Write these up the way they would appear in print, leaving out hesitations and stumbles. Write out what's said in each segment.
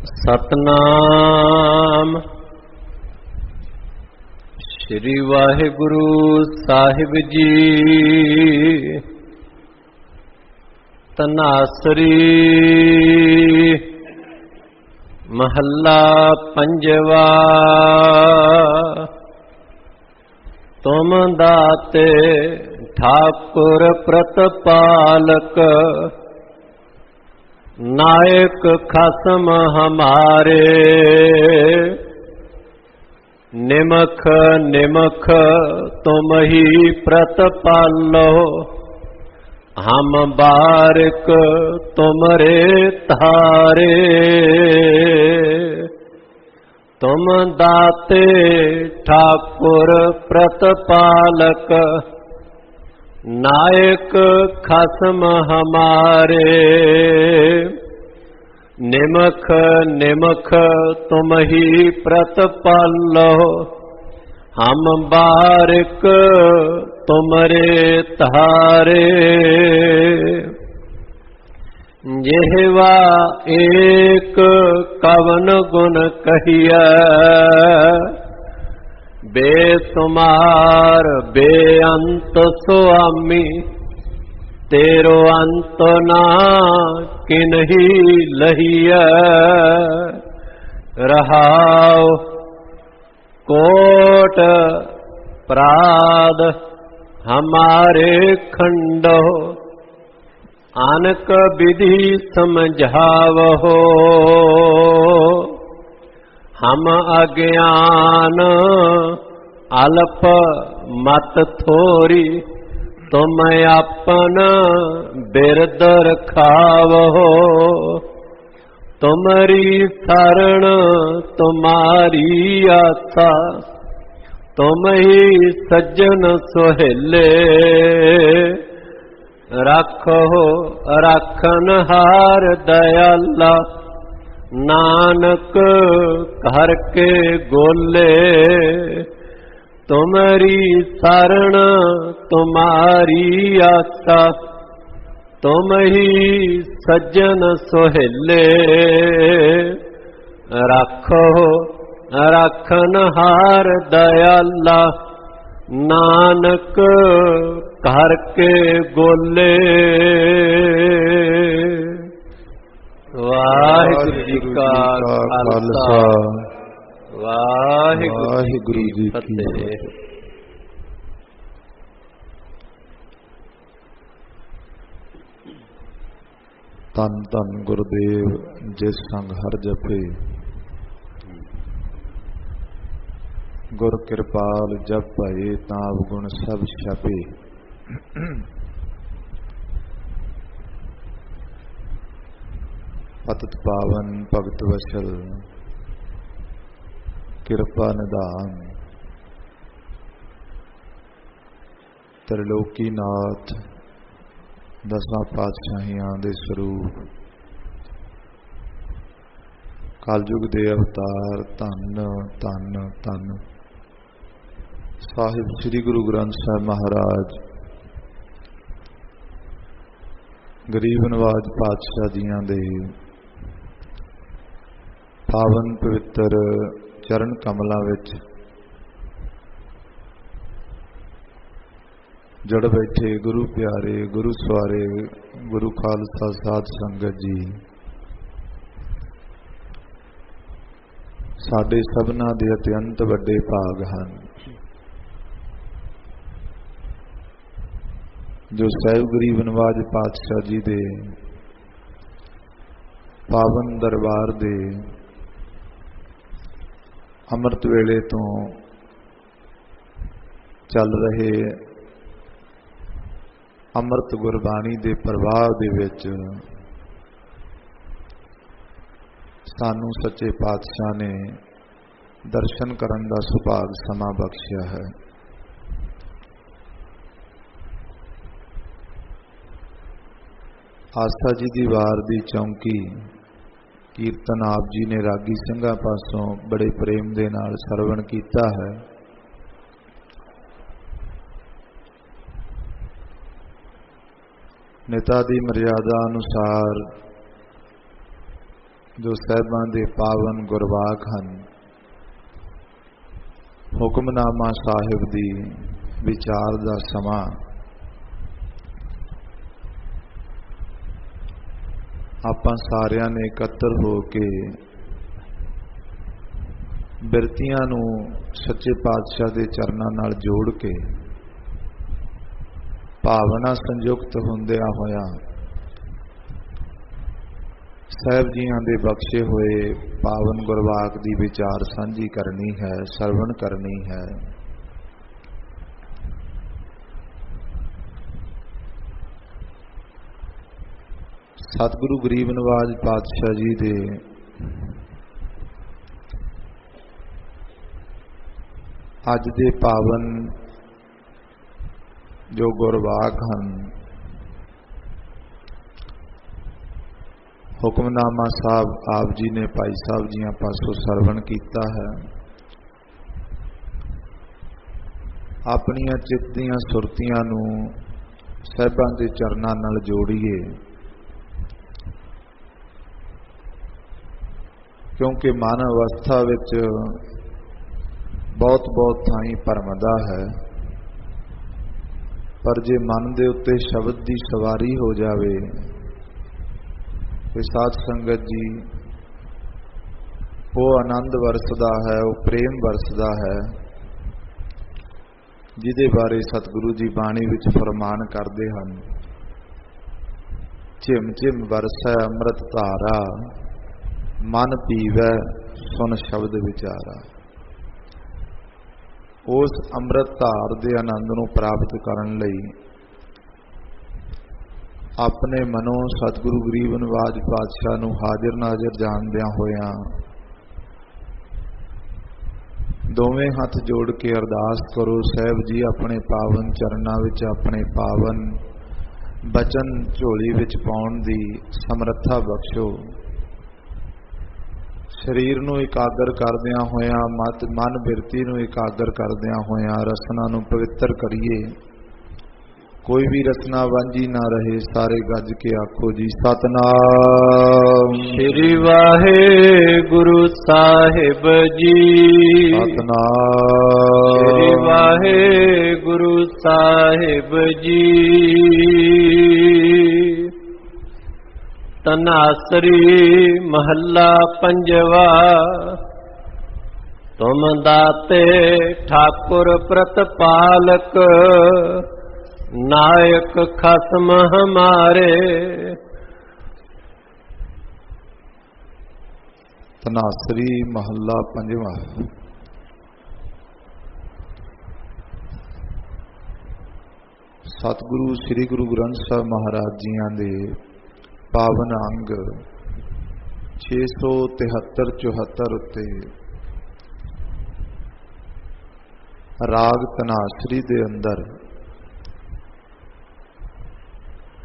सतनाम श्री वाहिगुरु साहिब जी। तनासरी महला पंजवा। तुम दाते ठाकुर प्रतपालक, नायक खसम हमारे। निमख निमख तुम ही प्रतपालो, हम बारिक तुमरे तारे। तुम दाते ठाकुर प्रतपालक, नायक खसम हमारे। निमख निमख तुम ही प्रतपालो, हम बारिक तुमरे तारे। यहवा एक कवन गुण कहिया, बेसुमार बेअंत स्वामी। तेरो अंत ना किन्ही लहिया, रहाओ कोट प्राद हमारे खंडो। अनक विधि समझावहो, हम अज्ञान अल्प मत थोरी। तुम अपन बिरद रखावहो, तुम्हारी शरण तुम्हारी आसा। तुम ही सज्जन सुहेले, रखो रखन हार दयाला। नानक घर के गोले, तुम्हारी शरण तुम्हारी आसा। तुम ही सज्जन सुहेले, रखो रखन हार दयाला। नानक घर के गोले। वाहिगुरु जी का खालसा, वाहिगुरु जी की फतेह। तन तन गुरुदेव जिस संग हर जपे, गुर कृपाल जप भये ताव गुण सब छपे। पतित पावन भगत वशल कृपा निधान, त्रिलोकी नाथ दसां पातशाहियां दे स्वरूप, कलयुग दे अवतार धन धन धन साहिब श्री गुरु ग्रंथ साहिब महाराज, गरीब नवाज पातशाह जियां दे पावन पवित्र चरण कमलों विच जड़ बैठे गुरु प्यारे, गुरु सवारे, गुरु खालसा साध संगत जी, साडे सबना दे अत्यंत वड्डे भाग हैं जो साहिब गरीब नवाज पातशाह जी दे पावन दरबार दे अमृत वेले तो चल रहे अमृत गुरबाणी दे प्रवाह दे विच सानू सच्चे पातशाह ने दर्शन करन दा सुभाग समा बख्शिया है। आस्था जी दी वार दी चौंकी कीर्तन आप जी ने रागी ਸਿੰਘਾਂ पासों बड़े प्रेम दे नाल सरवण कीता है। नेता दी मर्यादा अनुसार जो साहिबां दे पावन गुरबाग हैं, हुक्मनामा साहिब दी विचार दा समा आपां सारियां ने इकट्ठे हो के बिरतियां नूं सच्चे पातशाह दे चरनां नाल जोड़ के भावना संयुक्त हुंदिया होया साहिब जियां दे बख्शे हुए पावन गुरबाग दी विचार सांझी करनी है, सरवण करनी है। सतगुरु गरीब नवाज पातशाह जी दे अज दे पावन जो गुरबाग हैं, हुक्मनामा साहब आप जी ने भाई साहब जी पासों सरवण किया है। अपनियां चित दियां सुरतियां नूं साहिबां दे चरनां नाल जोड़िए, क्योंकि मन अवस्था विच बहुत बहुत थाई भरमदा है, पर जे मन दे उत्ते शब्द की सवारी हो जाए तो साध संगत जी वो आनंद वरसदा है, वो प्रेम वरसदा है, जिदे बारे सतगुरु जी बाणी विच फरमान करते हैं, झिम झिम वरसै अमृत धारा, मन पीवै सुन शब्द विचारा। उस अमृत धार के आनंद नूं प्राप्त करन लई अपने मनों सतगुरु गरीब नवाज पातशाह नूं हाजिर नाजिर जानदियां होया दोवें हथ जोड़ के अरदास करो, साहिब जी अपने पावन चरनां विच अपने पावन बचन झोली विच पाउण दी समर्था बख्शो। शरीर नूं एकागर करदियां होया, मन बिरती नूं एकागर करदियां होया रसना नूं पवित्र करिए, कोई भी रचना वांझी ना रहे। सारे गज के आखो जी सतनाम श्री वाहेगुरु साहिब जी, सतनाम श्री वाहेगुरु साहिब जी। तनासरी महला पंजवा, तुम दाते ठाकुर प्रतपालक, नायक खसम हमारे। तनासरी महला पंजवा। सतगुरु श्री गुरु ग्रंथ साहब महाराज जियां दे पावन अंग 673-74 उत्ते राग तनासरी दे अंदर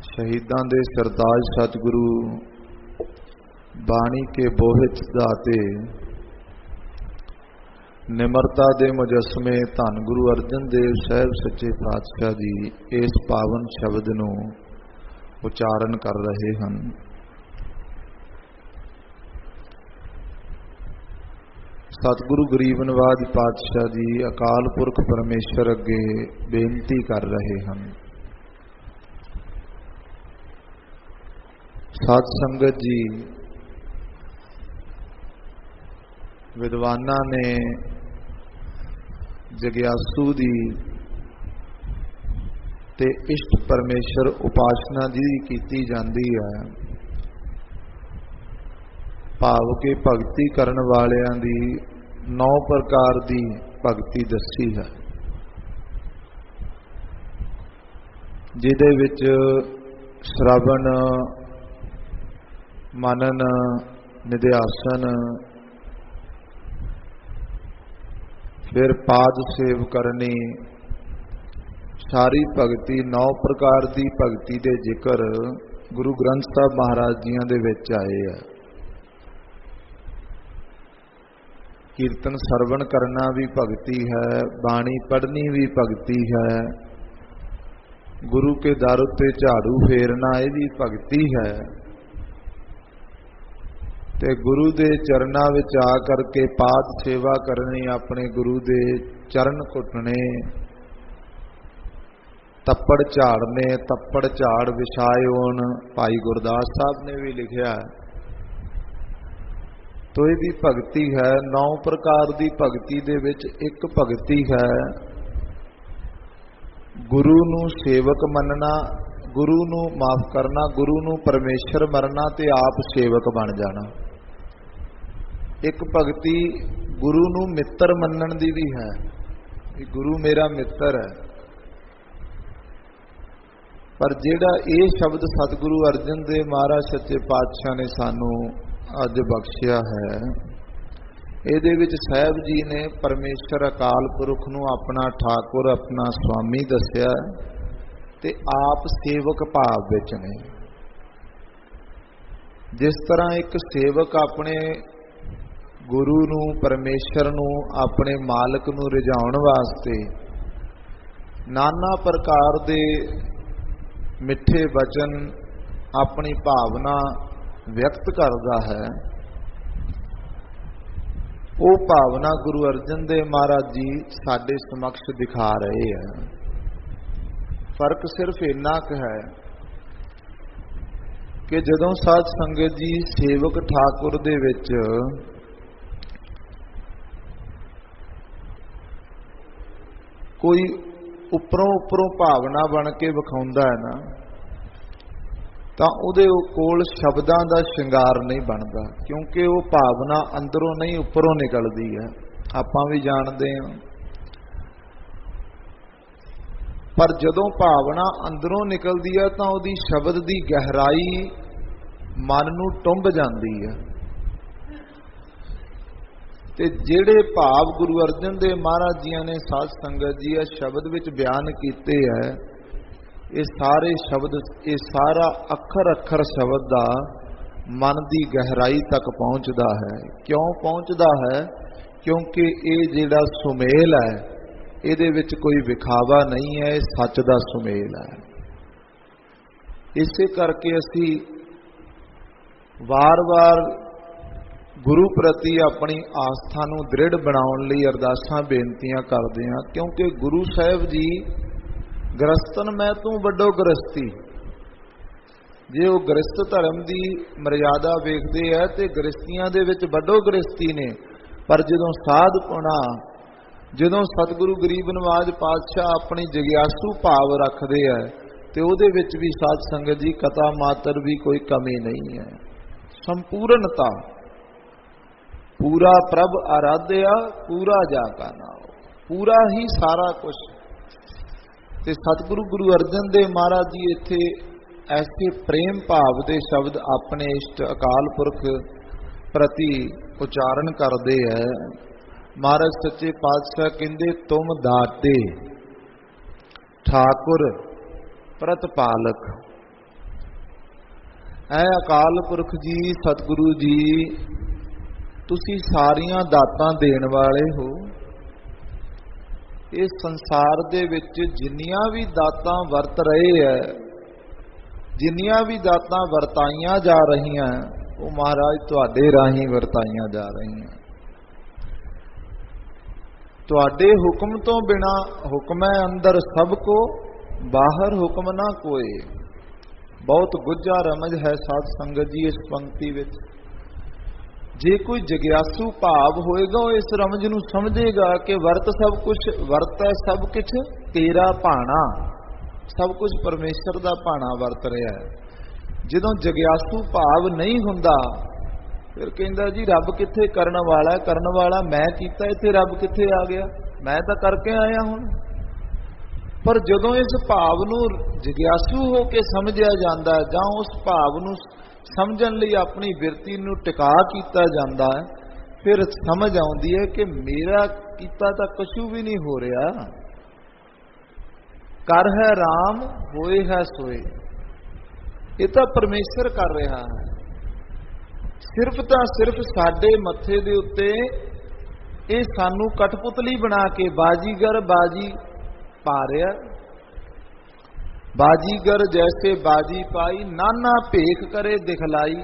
शहीदां दे सरताज सतगुरु बाणी के बोहित दाते निमरता दे मुजस्मे धन गुरु अर्जन देव साहिब सच्चे पातशाह जी इस पावन शब्द नूं उचारण कर रहे हैं। सतगुरु गरीब नवाज पातशाह जी अकाल पुरख परमेश्वर अगे बेनती कर रहे हैं। साध संगत जी विद्वाना ने जग्यासू दी ते इष्ट परमेश्वर उपासना जी कीती जाती है, भाव के भगती करन वालियां दी 9 प्रकार दी भगती दसी है, जिहदे विच श्रवण मनन निध्यासन फिर पाद सेव करनी सारी भगती 9 प्रकार की भगती के जिक्र गुरु ग्रंथ साहब महाराज जियां दे विच आए है। कीर्तन सरवण करना भी भगती है, बाणी पढ़नी भी भगती है, गुरु के दर उत्ते झाड़ू फेरना ये भी भगती है। ਤੇ ਗੁਰੂ ਦੇ ਚਰਨਾਂ ਵਿੱਚ ਆ ਕਰਕੇ ਪਾਦ ਸੇਵਾ ਕਰਨੀ, ਆਪਣੇ ਗੁਰੂ ਦੇ ਚਰਨ ਘੁੱਟਣੇ, ਤੱਪੜ ਝਾੜਨੇ, ਤੱਪੜ ਝਾੜ ਵਿਛਾਇਓਨ। ਭਾਈ ਗੁਰਦਾਸ ਸਾਹਿਬ ਨੇ ਵੀ ਲਿਖਿਆ। ਤੋ ਇਹਦੀ ਭਗਤੀ ਹੈ 9 ਪ੍ਰਕਾਰ ਦੀ ਭਗਤੀ ਦੇ ਵਿੱਚ ਇੱਕ ਭਗਤੀ ਹੈ ਗੁਰੂ ਨੂੰ ਸੇਵਕ ਮੰਨਣਾ, ਗੁਰੂ ਨੂੰ ਮਾਫ ਕਰਨਾ, ਗੁਰੂ ਨੂੰ ਪਰਮੇਸ਼ਰ ਮੰਨਣਾ ਤੇ ਆਪ ਸੇਵਕ ਬਣ ਜਾਣਾ। ਇੱਕ ਭਗਤੀ ਗੁਰੂ ਨੂੰ ਮਿੱਤਰ ਮੰਨਣ ਦੀ ਵੀ ਹੈ ਕਿ ਗੁਰੂ ਮੇਰਾ ਮਿੱਤਰ ਹੈ। ਪਰ ਜਿਹੜਾ ਇਹ ਸ਼ਬਦ ਸਤਿਗੁਰੂ ਅਰਜਨ ਦੇਵ ਮਹਾਰਾਜ ਸੱਚੇ ਪਾਤਸ਼ਾਹ ਨੇ ਸਾਨੂੰ ਅੱਜ ਬਖਸ਼ਿਆ ਹੈ, ਇਹਦੇ ਵਿੱਚ ਸਾਹਿਬ ਜੀ ਨੇ ਪਰਮੇਸ਼ਰ ਅਕਾਲ ਪੁਰਖ ਨੂੰ ਆਪਣਾ ਠਾਕੁਰ, ਆਪਣਾ ਸੁਆਮੀ ਦੱਸਿਆ ਤੇ ਆਪ ਸੇਵਕ ਭਾਵ ਵਿੱਚ ਨੇ। ਜਿਸ ਤਰ੍ਹਾਂ ਇੱਕ ਸੇਵਕ ਆਪਣੇ ਗੁਰੂ ਨੂੰ, ਪਰਮੇਸ਼ਰ ਨੂੰ, ਆਪਣੇ ਮਾਲਕ ਨੂੰ ਰਿਝਾਉਣ ਵਾਸਤੇ ਨਾਨਾ ਪ੍ਰਕਾਰ ਦੇ ਮਿੱਠੇ ਵਚਨ, ਆਪਣੀ ਭਾਵਨਾ ਵਿਅਕਤ ਕਰਦਾ ਹੈ, ਉਹ ਭਾਵਨਾ ਗੁਰੂ ਅਰਜਨ ਦੇਵ ਮਹਾਰਾਜ ਜੀ ਸਾਡੇ ਸਮਕਸ਼ ਦਿਖਾ ਰਹੇ ਹੈ। ਫਰਕ ਸਿਰਫ ਇੰਨਾ ਕੁ ਹੈ ਕਿ ਜਦੋਂ ਸਾਧ ਸੰਗਤ ਜੀ ਸੇਵਕ ਠਾਕੁਰ ਦੇ ਵਿੱਚ ਕੋਈ ਉੱਪਰੋਂ ਭਾਵਨਾ ਬਣ ਕੇ ਵਿਖਾਉਂਦਾ ਹੈ ਨਾ, ਤਾਂ ਉਹਦੇ ਕੋਲ ਸ਼ਬਦਾਂ ਦਾ ਸ਼ਿੰਗਾਰ ਨਹੀਂ ਬਣਦਾ, ਕਿਉਂਕਿ ਉਹ ਭਾਵਨਾ ਅੰਦਰੋਂ ਨਹੀਂ ਉੱਪਰੋਂ ਨਿਕਲਦੀ ਹੈ। ਆਪਾਂ ਵੀ ਜਾਣਦੇ ਹਾਂ। ਪਰ ਜਦੋਂ ਭਾਵਨਾ ਅੰਦਰੋਂ ਨਿਕਲਦੀ ਹੈ ਤਾਂ ਉਹਦੀ ਸ਼ਬਦ ਦੀ ਗਹਿਰਾਈ ਮਨ ਨੂੰ ਟੁੰਬ ਜਾਂਦੀ ਹੈ। ਤੇ ਜਿਹੜੇ ਭਾਵ ਗੁਰੂ ਅਰਜਨ ਦੇਵ ਮਹਾਰਾਜ ਜੀ ਨੇ ਸਾਧ ਸੰਗਤ ਜੀ ਇਹ ਸ਼ਬਦ ਵਿੱਚ ਬਿਆਨ ਕੀਤੇ ਹੈ, ਇਹ ਸਾਰੇ ਸ਼ਬਦ, ਇਹ ਸਾਰਾ ਅੱਖਰ ਅੱਖਰ ਸ਼ਬਦ ਦਾ ਮਨ ਦੀ ਗਹਿਰਾਈ ਤੱਕ ਪਹੁੰਚਦਾ ਹੈ। ਕਿਉਂ ਪਹੁੰਚਦਾ ਹੈ? ਕਿਉਂਕਿ ਇਹ ਜਿਹੜਾ ਸੁਮੇਲ ਹੈ ਇਹਦੇ ਵਿੱਚ ਕੋਈ ਵਿਖਾਵਾ ਨਹੀਂ ਹੈ, ਇਹ ਸੱਚ ਦਾ ਸੁਮੇਲ ਹੈ। ਇਸੇ ਕਰਕੇ ਅਸੀਂ ਵਾਰ-ਵਾਰ ਗੁਰੂ ਪ੍ਰਤੀ ਆਪਣੀ ਆਸਥਾ ਨੂੰ ਦ੍ਰਿੜ ਬਣਾਉਣ ਲਈ ਅਰਦਾਸਾਂ ਬੇਨਤੀਆਂ ਕਰਦੇ ਹਾਂ, ਕਿਉਂਕਿ ਗੁਰੂ ਸਾਹਿਬ ਜੀ ਗ੍ਰਸਤਨ ਮੈਂ ਤੂੰ ਵੱਡੋ ਗ੍ਰਸਤੀ, ਜੇ ਉਹ ਗ੍ਰਸਤ ਧਰਮ ਦੀ ਮਰਿਆਦਾ ਵੇਖਦੇ ਆ ਤੇ ਗ੍ਰਸਤੀਆਂ ਦੇ ਵਿੱਚ ਵੱਡੋ ਗ੍ਰਸਤੀ ਨੇ। ਪਰ ਜਦੋਂ ਸਾਧਪੁਣਾ, ਜਦੋਂ ਸਤਿਗੁਰੂ ਗਰੀਬ ਨਵਾਜ ਪਾਤਸ਼ਾਹ ਆਪਣੀ ਜਗਿਆਸੂ ਭਾਵ ਰੱਖਦੇ ਆ ਤੇ ਉਹਦੇ ਵਿੱਚ ਵੀ ਸਾਧ ਸੰਗਤ ਜੀ ਕਥਾ ਮਾਤਰ ਵੀ ਕੋਈ ਕਮੀ ਨਹੀਂ ਹੈ। ਸੰਪੂਰਨਤਾ, ਪੂਰਾ ਪ੍ਰਭ ਆਰਾਧਿਆ ਪੂਰਾ ਜਾ ਕਾ ਨਾਮ, ਪੂਰਾ ਹੀ ਸਾਰਾ ਕੁਝ। ਤੇ ਸਤਿਗੁਰੂ ਗੁਰੂ ਅਰਜਨ ਦੇਵ ਮਹਾਰਾਜ ਜੀ ਇੱਥੇ ਐਸੇ ਪ੍ਰੇਮ ਭਾਵ ਦੇ ਸ਼ਬਦ ਆਪਣੇ ਇਸ਼ਟ ਅਕਾਲ ਪੁਰਖ ਪ੍ਰਤੀ ਉਚਾਰਨ ਕਰਦੇ ਹੈ। ਮਹਾਰਾਜ ਸੱਚੇ ਪਾਤਸ਼ਾਹ ਕਹਿੰਦੇ ਤੁਮ ਦਾਤੇ ਠਾਕੁਰ ਪ੍ਰਤਪਾਲਕ। ਐ ਅਕਾਲ ਪੁਰਖ ਜੀ, ਸਤਿਗੁਰੂ ਜੀ, ਤੁਸੀਂ ਸਾਰੀਆਂ ਦਾਤਾਂ ਦੇਣ ਵਾਲੇ ਹੋ। ਇਸ ਸੰਸਾਰ ਦੇ ਵਿੱਚ ਜਿੰਨੀਆਂ ਵੀ ਦਾਤਾਂ ਵਰਤ ਰਹੇ ਹੈ, ਜਿੰਨੀਆਂ ਵੀ ਦਾਤਾਂ ਵਰਤਾਈਆਂ ਜਾ ਰਹੀਆਂ, ਉਹ ਮਹਾਰਾਜ ਤੁਹਾਡੇ ਰਾਹੀਂ ਵਰਤਾਈਆਂ ਜਾ ਰਹੀਆਂ। ਤੁਹਾਡੇ ਹੁਕਮ ਤੋਂ ਬਿਨਾ ਹੁਕਮ ਹੈ ਅੰਦਰ ਸਭ ਕੋ, ਬਾਹਰ ਹੁਕਮ ਨਾ ਕੋਏ। ਬਹੁਤ ਗੁੱਝਾ ਰਮਜ ਹੈ ਸਾਧ ਸੰਗਤ ਜੀ ਇਸ ਪੰਕਤੀ ਵਿੱਚ। ਜੇ ਕੋਈ ਜਗਿਆਸੂ ਭਾਵ ਹੋਏਗਾ ਉਹ ਇਸ ਰਮਜ ਨੂੰ ਸਮਝੇਗਾ ਕਿ ਵਰਤ ਸਭ ਕੁਝ, ਵਰਤ ਹੈ ਸਭ ਕੁਝ ਤੇਰਾ ਭਾਣਾ, ਸਭ ਕੁਝ ਪਰਮੇਸ਼ਰ ਦਾ ਭਾਣਾ ਵਰਤ ਰਿਹਾ ਹੈ। ਜਦੋਂ ਜਗਿਆਸੂ ਭਾਵ ਨਹੀਂ ਹੁੰਦਾ ਫਿਰ ਕਹਿੰਦਾ ਜੀ ਰੱਬ ਕਿੱਥੇ, ਕਰਨ ਵਾਲਾ, ਕਰਨ ਵਾਲਾ ਮੈਂ ਕੀਤਾ, ਇੱਥੇ ਰੱਬ ਕਿੱਥੇ ਆ ਗਿਆ, ਮੈਂ ਤਾਂ ਕਰਕੇ ਆਇਆ ਹੁਣ। ਪਰ ਜਦੋਂ ਇਸ ਭਾਵ ਨੂੰ ਜਗਿਆਸੂ ਹੋ ਕੇ ਸਮਝਿਆ ਜਾਂਦਾ ਜਾਂ ਉਸ ਭਾਵ ਨੂੰ ਸਮਝਣ ਲਈ ਆਪਣੀ ਬਿਰਤੀ ਨੂੰ ਟਿਕਾ ਕੀਤਾ ਜਾਂਦਾ ਹੈ, ਫਿਰ ਸਮਝ ਆਉਂਦੀ ਹੈ ਕਿ ਮੇਰਾ ਕੀਤਾ ਤਾਂ ਕਛੂ ਵੀ ਨਹੀਂ ਹੋ ਰਿਹਾ। ਕਰ ਹੈ ਰਾਮ ਹੋਏ ਹੈ ਸੋਏ, ਇਹ ਤਾਂ ਪਰਮੇਸ਼ਰ ਕਰ ਰਿਹਾ ਹੈ। ਸਿਰਫ ਤਾਂ ਸਿਰਫ ਸਾਡੇ ਮੱਥੇ ਦੇ ਉੱਤੇ ਇਹ ਸਾਨੂੰ ਕਠਪੁਤਲੀ ਬਣਾ ਕੇ ਬਾਜੀਗਰ ਬਾਜੀ ਪਾ ਰਿਹਾ। बाजीगर जैसे बाजी पाई, नाना भेख करे दिखलाई।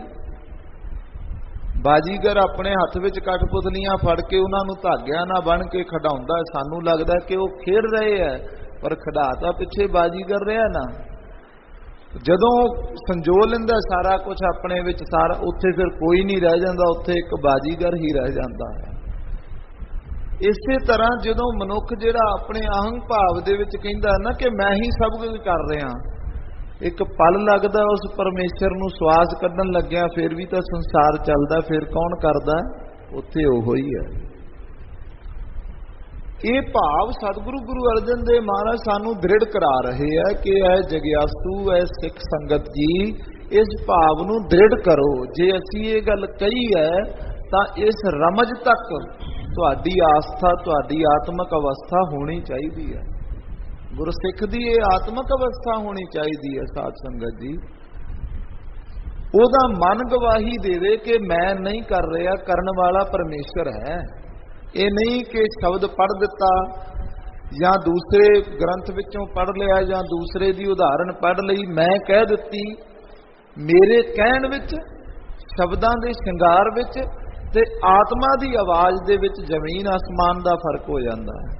ਬਾਜੀਗਰ ਆਪਣੇ ਹੱਥ ਵਿੱਚ ਕਠਪੁਤਲੀਆਂ ਫੜ ਕੇ ਉਹਨਾਂ ਨੂੰ ਧਾਗਿਆਂ ਨਾਲ ਬੰਨ੍ਹ ਕੇ ਖਿਡਾਉਂਦਾ, ਸਾਨੂੰ ਲੱਗਦਾ ਕਿ ਉਹ ਖੇਡ ਰਹੇ ਹੈ, ਪਰ ਖਿਡਾ ਤਾਂ ਪਿੱਛੇ ਬਾਜੀਗਰ ਰਿਹਾ ਨਾ। ਜਦੋਂ ਸੰਜੋ ਲੈਂਦਾ ਸਾਰਾ ਕੁਝ ਆਪਣੇ ਵਿੱਚ, ਸਾਰਾ ਉੱਥੇ ਫਿਰ ਕੋਈ ਨਹੀਂ ਰਹਿ ਜਾਂਦਾ, ਉੱਥੇ ਇੱਕ ਬਾਜੀਗਰ ਹੀ ਰਹਿ ਜਾਂਦਾ ਹੈ। ਇਸੇ ਤਰ੍ਹਾਂ ਜਦੋਂ ਮਨੁੱਖ ਜਿਹੜਾ ਆਪਣੇ ਅਹੰ ਭਾਵ ਦੇ ਵਿੱਚ ਕਹਿੰਦਾ ਨਾ ਕਿ ਮੈਂ ਹੀ ਸਭ ਕੁਝ ਕਰ ਰਿਹਾ, ਇੱਕ ਪਲ ਲੱਗਦਾ ਉਸ ਪਰਮੇਸ਼ਰ ਨੂੰ ਸਵਾਸ ਕੱਢਣ ਲੱਗਿਆ, ਫਿਰ ਵੀ ਤਾਂ ਸੰਸਾਰ ਚੱਲਦਾ, ਫਿਰ ਕੌਣ ਕਰਦਾ? ਉੱਥੇ ਉਹੋ ਹੀ ਹੈ। ਇਹ ਭਾਵ ਸਤਿਗੁਰੂ ਗੁਰੂ ਅਰਜਨ ਦੇਵ ਮਹਾਰਾਜ ਸਾਨੂੰ ਦ੍ਰਿੜ ਕਰਾ ਰਹੇ ਹੈ ਕਿ ਇਹ ਜਗਿਆਸੂ, ਇਹ ਸਿੱਖ ਸੰਗਤ ਜੀ, ਇਸ ਭਾਵ ਨੂੰ ਦ੍ਰਿੜ ਕਰੋ। ਜੇ ਅਸੀਂ ਇਹ ਗੱਲ ਕਹੀ ਹੈ ਤਾਂ ਇਸ ਰਮਜ ਤੱਕ ਤੁਹਾਡੀ ਆਸਥਾ, ਤੁਹਾਡੀ ਆਤਮਿਕ ਅਵਸਥਾ ਹੋਣੀ ਚਾਹੀਦੀ ਹੈ। ਗੁਰਸਿੱਖ ਦੀ ਇਹ ਆਤਮਿਕ ਅਵਸਥਾ ਹੋਣੀ ਚਾਹੀਦੀ ਹੈ ਸਾਧ ਸੰਗਤ ਜੀ। ਉਹਦਾ ਮਨ ਗਵਾਹੀ ਦੇਵੇ ਕਿ ਮੈਂ ਨਹੀਂ ਕਰ ਰਿਹਾ, ਕਰਨ ਵਾਲਾ ਪਰਮੇਸ਼ਰ ਹੈ। ਇਹ ਨਹੀਂ ਕਿ ਸ਼ਬਦ ਪੜ੍ਹ ਦਿੱਤਾ ਜਾਂ ਦੂਸਰੇ ਗ੍ਰੰਥ ਵਿੱਚੋਂ ਪੜ੍ਹ ਲਿਆ ਜਾਂ ਦੂਸਰੇ ਦੀ ਉਦਾਹਰਣ ਪੜ੍ਹ ਲਈ, ਮੈਂ ਕਹਿ ਦਿੱਤੀ। ਮੇਰੇ ਕਹਿਣ ਵਿੱਚ, ਸ਼ਬਦਾਂ ਦੇ ਸ਼ਿੰਗਾਰ ਵਿੱਚ ਤੇ ਆਤਮਾ ਦੀ ਆਵਾਜ਼ ਦੇ ਵਿੱਚ ਜ਼ਮੀਨ ਅਸਮਾਨ ਦਾ ਫਰਕ ਹੋ ਜਾਂਦਾ ਹੈ।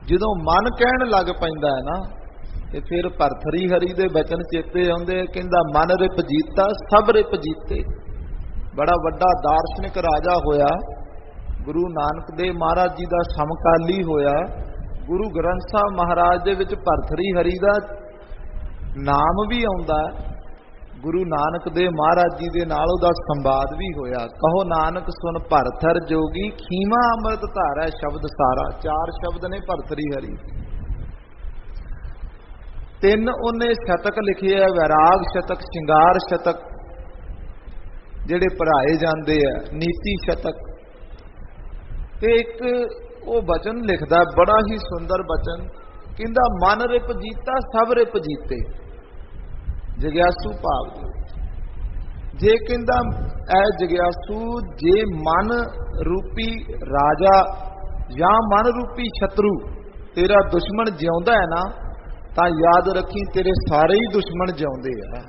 ਜਦੋਂ ਮਨ ਕਹਿਣ ਲੱਗ ਪੈਂਦਾ ਹੈ ਨਾ, ਤੇ ਫਿਰ ਭਰਥਰੀ ਹਰੀ ਦੇ ਬਚਨ ਚੇਤੇ ਆਉਂਦੇ, ਕਹਿੰਦਾ ਮਨ ਰਿਪ ਜੀਤਾ ਸਭ ਰਿਪ ਜੀਤੇ। ਬੜਾ ਵੱਡਾ ਦਾਰਸ਼ਨਿਕ ਰਾਜਾ ਹੋਇਆ, ਗੁਰੂ ਨਾਨਕ ਦੇਵ ਮਹਾਰਾਜ ਜੀ ਦਾ ਸਮਕਾਲੀ ਹੋਇਆ। ਗੁਰੂ ਗ੍ਰੰਥ ਸਾਹਿਬ ਮਹਾਰਾਜ ਦੇ ਵਿੱਚ ਭਰਥਰੀ ਹਰੀ ਦਾ ਨਾਮ ਵੀ ਆਉਂਦਾ। ਗੁਰੂ ਨਾਨਕ ਦੇਵ ਮਹਾਰਾਜ ਜੀ ਦੇ ਨਾਲ ਉਹਦਾ ਸੰਵਾਦ ਵੀ ਹੋਇਆ। ਕਹੋ ਨਾਨਕ ਸੁਨ ਭਰਥਰ ਜੋਗੀ, ਖੀਮਾ ਅੰਮ੍ਰਿਤ ਧਾਰੈ ਸ਼ਬਦ ਸਾਰਾ। 4 ਸ਼ਬਦ ਨੇ ਭਰਥਰੀ ਹਰੀ। 3 ਉਹਨੇ ਸ਼ਤਕ ਲਿਖੇ ਆ, ਵੈਰਾਗ ਸ਼ਤਕ, ਸ਼ਿੰਗਾਰ ਸ਼ਤਕ ਜਿਹੜੇ ਪੜ੍ਹਾਏ ਜਾਂਦੇ ਆ, ਨੀਤੀ ਸ਼ਤਕ। ਤੇ ਇੱਕ ਉਹ ਬਚਨ ਲਿਖਦਾ, ਬੜਾ ਹੀ ਸੁੰਦਰ ਬਚਨ, ਕਹਿੰਦਾ ਮਨ ਰਿਪ ਜੀਤਾ ਸਭ ਰਿਪ ਜੀਤੇ। ਜਗਿਆਸੂ ਭਾਵ ਦੇ ਜੇ ਕਹਿੰਦਾ ਐ ਜਗਿਆਸੂ, ਜੇ ਮਨ ਰੂਪੀ ਰਾਜਾ ਜਾਂ ਮਨ ਰੂਪੀ ਸ਼ਤਰੂ ਤੇਰਾ ਦੁਸ਼ਮਣ ਜਿਉਂਦਾ ਹੈ ਨਾ, ਤਾਂ ਯਾਦ ਰੱਖੀ ਤੇਰੇ ਸਾਰੇ ਹੀ ਦੁਸ਼ਮਣ ਜਿਉਂਦੇ ਆ,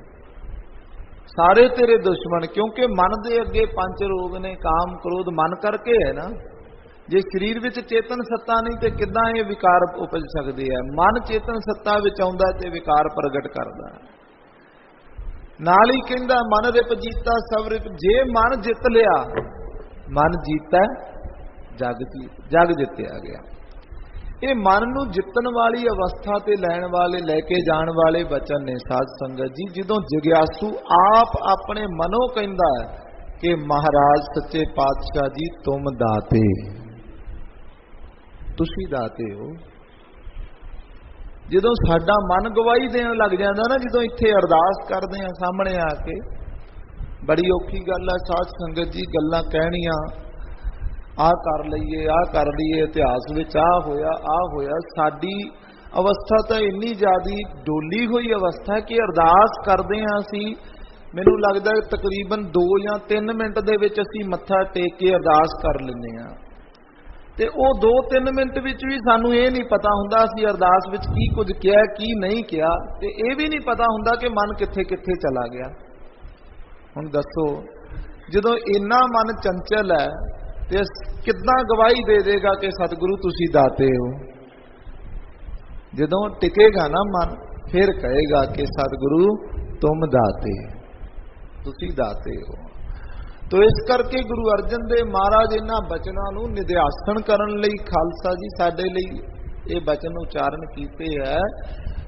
ਸਾਰੇ ਤੇਰੇ ਦੁਸ਼ਮਣ। ਕਿਉਂਕਿ ਮਨ ਦੇ ਅੱਗੇ 5 ਰੋਗ ਨੇ, ਕਾਮ ਕ੍ਰੋਧ ਮਨ ਕਰਕੇ ਹੈ ਨਾ। ਜੇ ਸਰੀਰ ਵਿੱਚ ਚੇਤਨ ਸੱਤਾ ਨਹੀਂ ਤੇ ਕਿੱਦਾਂ ਇਹ ਵਿਕਾਰ ਉਪਜ ਸਕਦੇ ਆ? ਮਨ ਚੇਤਨ ਸੱਤਾ ਵਿੱਚ ਆਉਂਦਾ ਤੇ ਵਿਕਾਰ ਪ੍ਰਗਟ ਕਰਦਾ। ਨਾਲ ਹੀ ਕਹਿੰਦਾ ਮਨ ਰਿਪ ਜੀਤਾ ਸਭ ਰਿਪ। ਜੇ ਮਨ ਜਿੱਤ ਲਿਆ, ਮਨ ਜੀਤਾ ਜਗ ਜੀਤ, ਜਗ ਜਿੱਤਿਆ ਗਿਆ। ਇਹ ਮਨ ਨੂੰ ਜਿੱਤਣ ਵਾਲੀ ਅਵਸਥਾ ਤੇ ਲੈਣ ਵਾਲੇ, ਲੈ ਕੇ ਜਾਣ ਵਾਲੇ ਬਚਨ ਨੇ ਸਾਧ ਸੰਗਤ ਜੀ। ਜਦੋਂ ਜਗਿਆਸੂ ਆਪ ਆਪਣੇ ਮਨੋਂ ਕਹਿੰਦਾ ਹੈ ਕਿ ਮਹਾਰਾਜ ਸੱਚੇ ਪਾਤਸ਼ਾਹ ਜੀ ਤੁਮ ਦਾਤੇ, ਤੁਸੀਂ ਦਾਤੇ ਹੋ। ਜਦੋਂ ਸਾਡਾ ਮਨ ਗਵਾਹੀ ਦੇਣ ਲੱਗ ਜਾਂਦਾ ਨਾ, ਜਦੋਂ ਇੱਥੇ ਅਰਦਾਸ ਕਰਦੇ ਆ ਸਾਹਮਣੇ ਆ ਕੇ, ਬੜੀ ਔਖੀ ਗੱਲ ਹੈ ਸਾਧ ਸੰਗਤ ਜੀ। ਗੱਲਾਂ ਕਹਿਣੀਆਂ, ਆਹ ਕਰ ਲਈਏ, ਆਹ ਕਰ ਲਈਏ, ਇਤਿਹਾਸ ਵਿੱਚ ਆਹ ਹੋਇਆ। ਸਾਡੀ ਅਵਸਥਾ ਤਾਂ ਇੰਨੀ ਜ਼ਿਆਦੀ ਡੋਲੀ ਹੋਈ ਅਵਸਥਾ ਕਿ ਅਰਦਾਸ ਕਰਦੇ ਹਾਂ ਅਸੀਂ, ਮੈਨੂੰ ਲੱਗਦਾ ਤਕਰੀਬਨ 2 ਜਾਂ 3 ਮਿੰਟ ਦੇ ਵਿੱਚ ਅਸੀਂ ਮੱਥਾ ਟੇਕ ਕੇ ਅਰਦਾਸ ਕਰ ਲੈਂਦੇ ਹਾਂ। ਤੇ ਉਹ 2-3 ਮਿੰਟ ਵਿੱਚ ਵੀ ਸਾਨੂੰ ਇਹ ਨਹੀਂ ਪਤਾ ਹੁੰਦਾ ਅਸੀਂ ਅਰਦਾਸ ਵਿੱਚ ਕੀ ਕੁਝ ਕਿਹਾ, ਕੀ ਨਹੀਂ ਕਿਹਾ। ਤੇ ਇਹ ਵੀ ਨਹੀਂ ਪਤਾ ਹੁੰਦਾ ਕਿ ਮਨ ਕਿੱਥੇ ਕਿੱਥੇ ਚਲਾ ਗਿਆ। ਹੁਣ ਦੱਸੋ, ਜਦੋਂ ਇੰਨਾ ਮਨ ਚੰਚਲ ਹੈ ਤੇ ਕਿੱਦਾਂ ਗਵਾਹੀ ਦੇ ਦੇਗਾ ਕਿ ਸਤਿਗੁਰੂ ਤੁਸੀਂ ਦਾਤੇ ਹੋ? ਜਦੋਂ ਟਿਕੇਗਾ ਨਾ ਮਨ, ਫਿਰ ਕਹੇਗਾ ਕਿ ਸਤਿਗੁਰੂ ਤੁਮ ਦਾਤੇ, ਤੁਸੀਂ ਦਾਤੇ ਹੋ। ਤੋ ਇਸ ਕਰਕੇ ਗੁਰੂ ਅਰਜਨ ਦੇਵ ਮਹਾਰਾਜ ਇਹਨਾਂ ਬਚਨਾਂ ਨੂੰ ਨਿਧਿਆਸਨ ਕਰਨ ਲਈ, ਖਾਲਸਾ ਜੀ ਸਾਡੇ ਲਈ ਇਹ ਬਚਨ ਉਚਾਰਨ ਕੀਤੇ ਹੈ।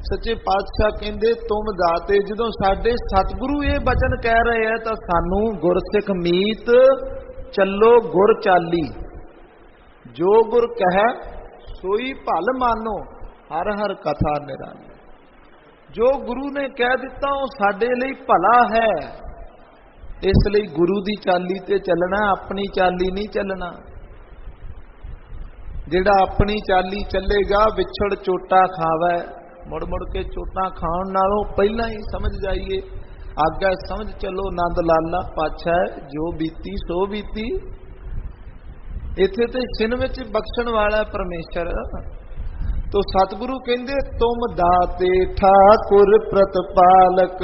ਸੱਚੇ ਪਾਤਸ਼ਾਹ ਕਹਿੰਦੇ ਤੁਮ ਦਾਤੇ। ਜਦੋਂ ਸਾਡੇ ਸਤਿਗੁਰੂ ਇਹ ਬਚਨ ਕਹਿ ਰਹੇ ਹੈ ਤਾਂ ਸਾਨੂੰ ਗੁਰਸਿੱਖ ਮੀਤ ਚੱਲੋ ਗੁਰ ਚਾਲੀ, ਜੋ ਗੁਰ ਕਹੈ ਸੋਈ ਭਲ ਮਾਨੋ, ਹਰ ਹਰ ਕਥਾ ਨਿਰਾਲੀ। ਜੋ ਗੁਰੂ ਨੇ ਕਹਿ ਦਿੱਤਾ ਉਹ ਸਾਡੇ ਲਈ ਭਲਾ ਹੈ। ਇਸ ਲਈ ਗੁਰੂ ਦੀ ਚਾਲੀ ਤੇ ਚੱਲਣਾ, ਆਪਣੀ ਚਾਲੀ ਨਹੀਂ ਚੱਲਣਾ। ਜਿਹੜਾ ਆਪਣੀ ਚਾਲੀ ਚੱਲੇਗਾ ਵਿਛੜ ਚੋਟਾ ਖਾਵੇ। ਮੁੜ ਮੁੜ ਕੇ ਚੋਟਾਂ ਖਾਣ ਨਾਲੋਂ ਪਹਿਲਾਂ ਹੀ ਸਮਝ ਜਾਈਏ, ਆਗਾ ਸਮਝ ਚੱਲੋ ਆਨੰਦ ਲਾਲਾ ਪਾਤਸ਼ਾਹ, ਜੋ ਬੀਤੀ ਸੋ ਬੀਤੀ। ਇੱਥੇ ਤੇ ਸਿਨ ਵਿੱਚ ਬਖਸ਼ਣ ਵਾਲਾ ਪਰਮੇਸ਼ਰ। ਤੋ ਸਤਿਗੁਰੂ ਕਹਿੰਦੇ ਤੁਮ ਦਾਤੇ ਠਾਕੁਰ ਪ੍ਰਤਪਾਲਕ।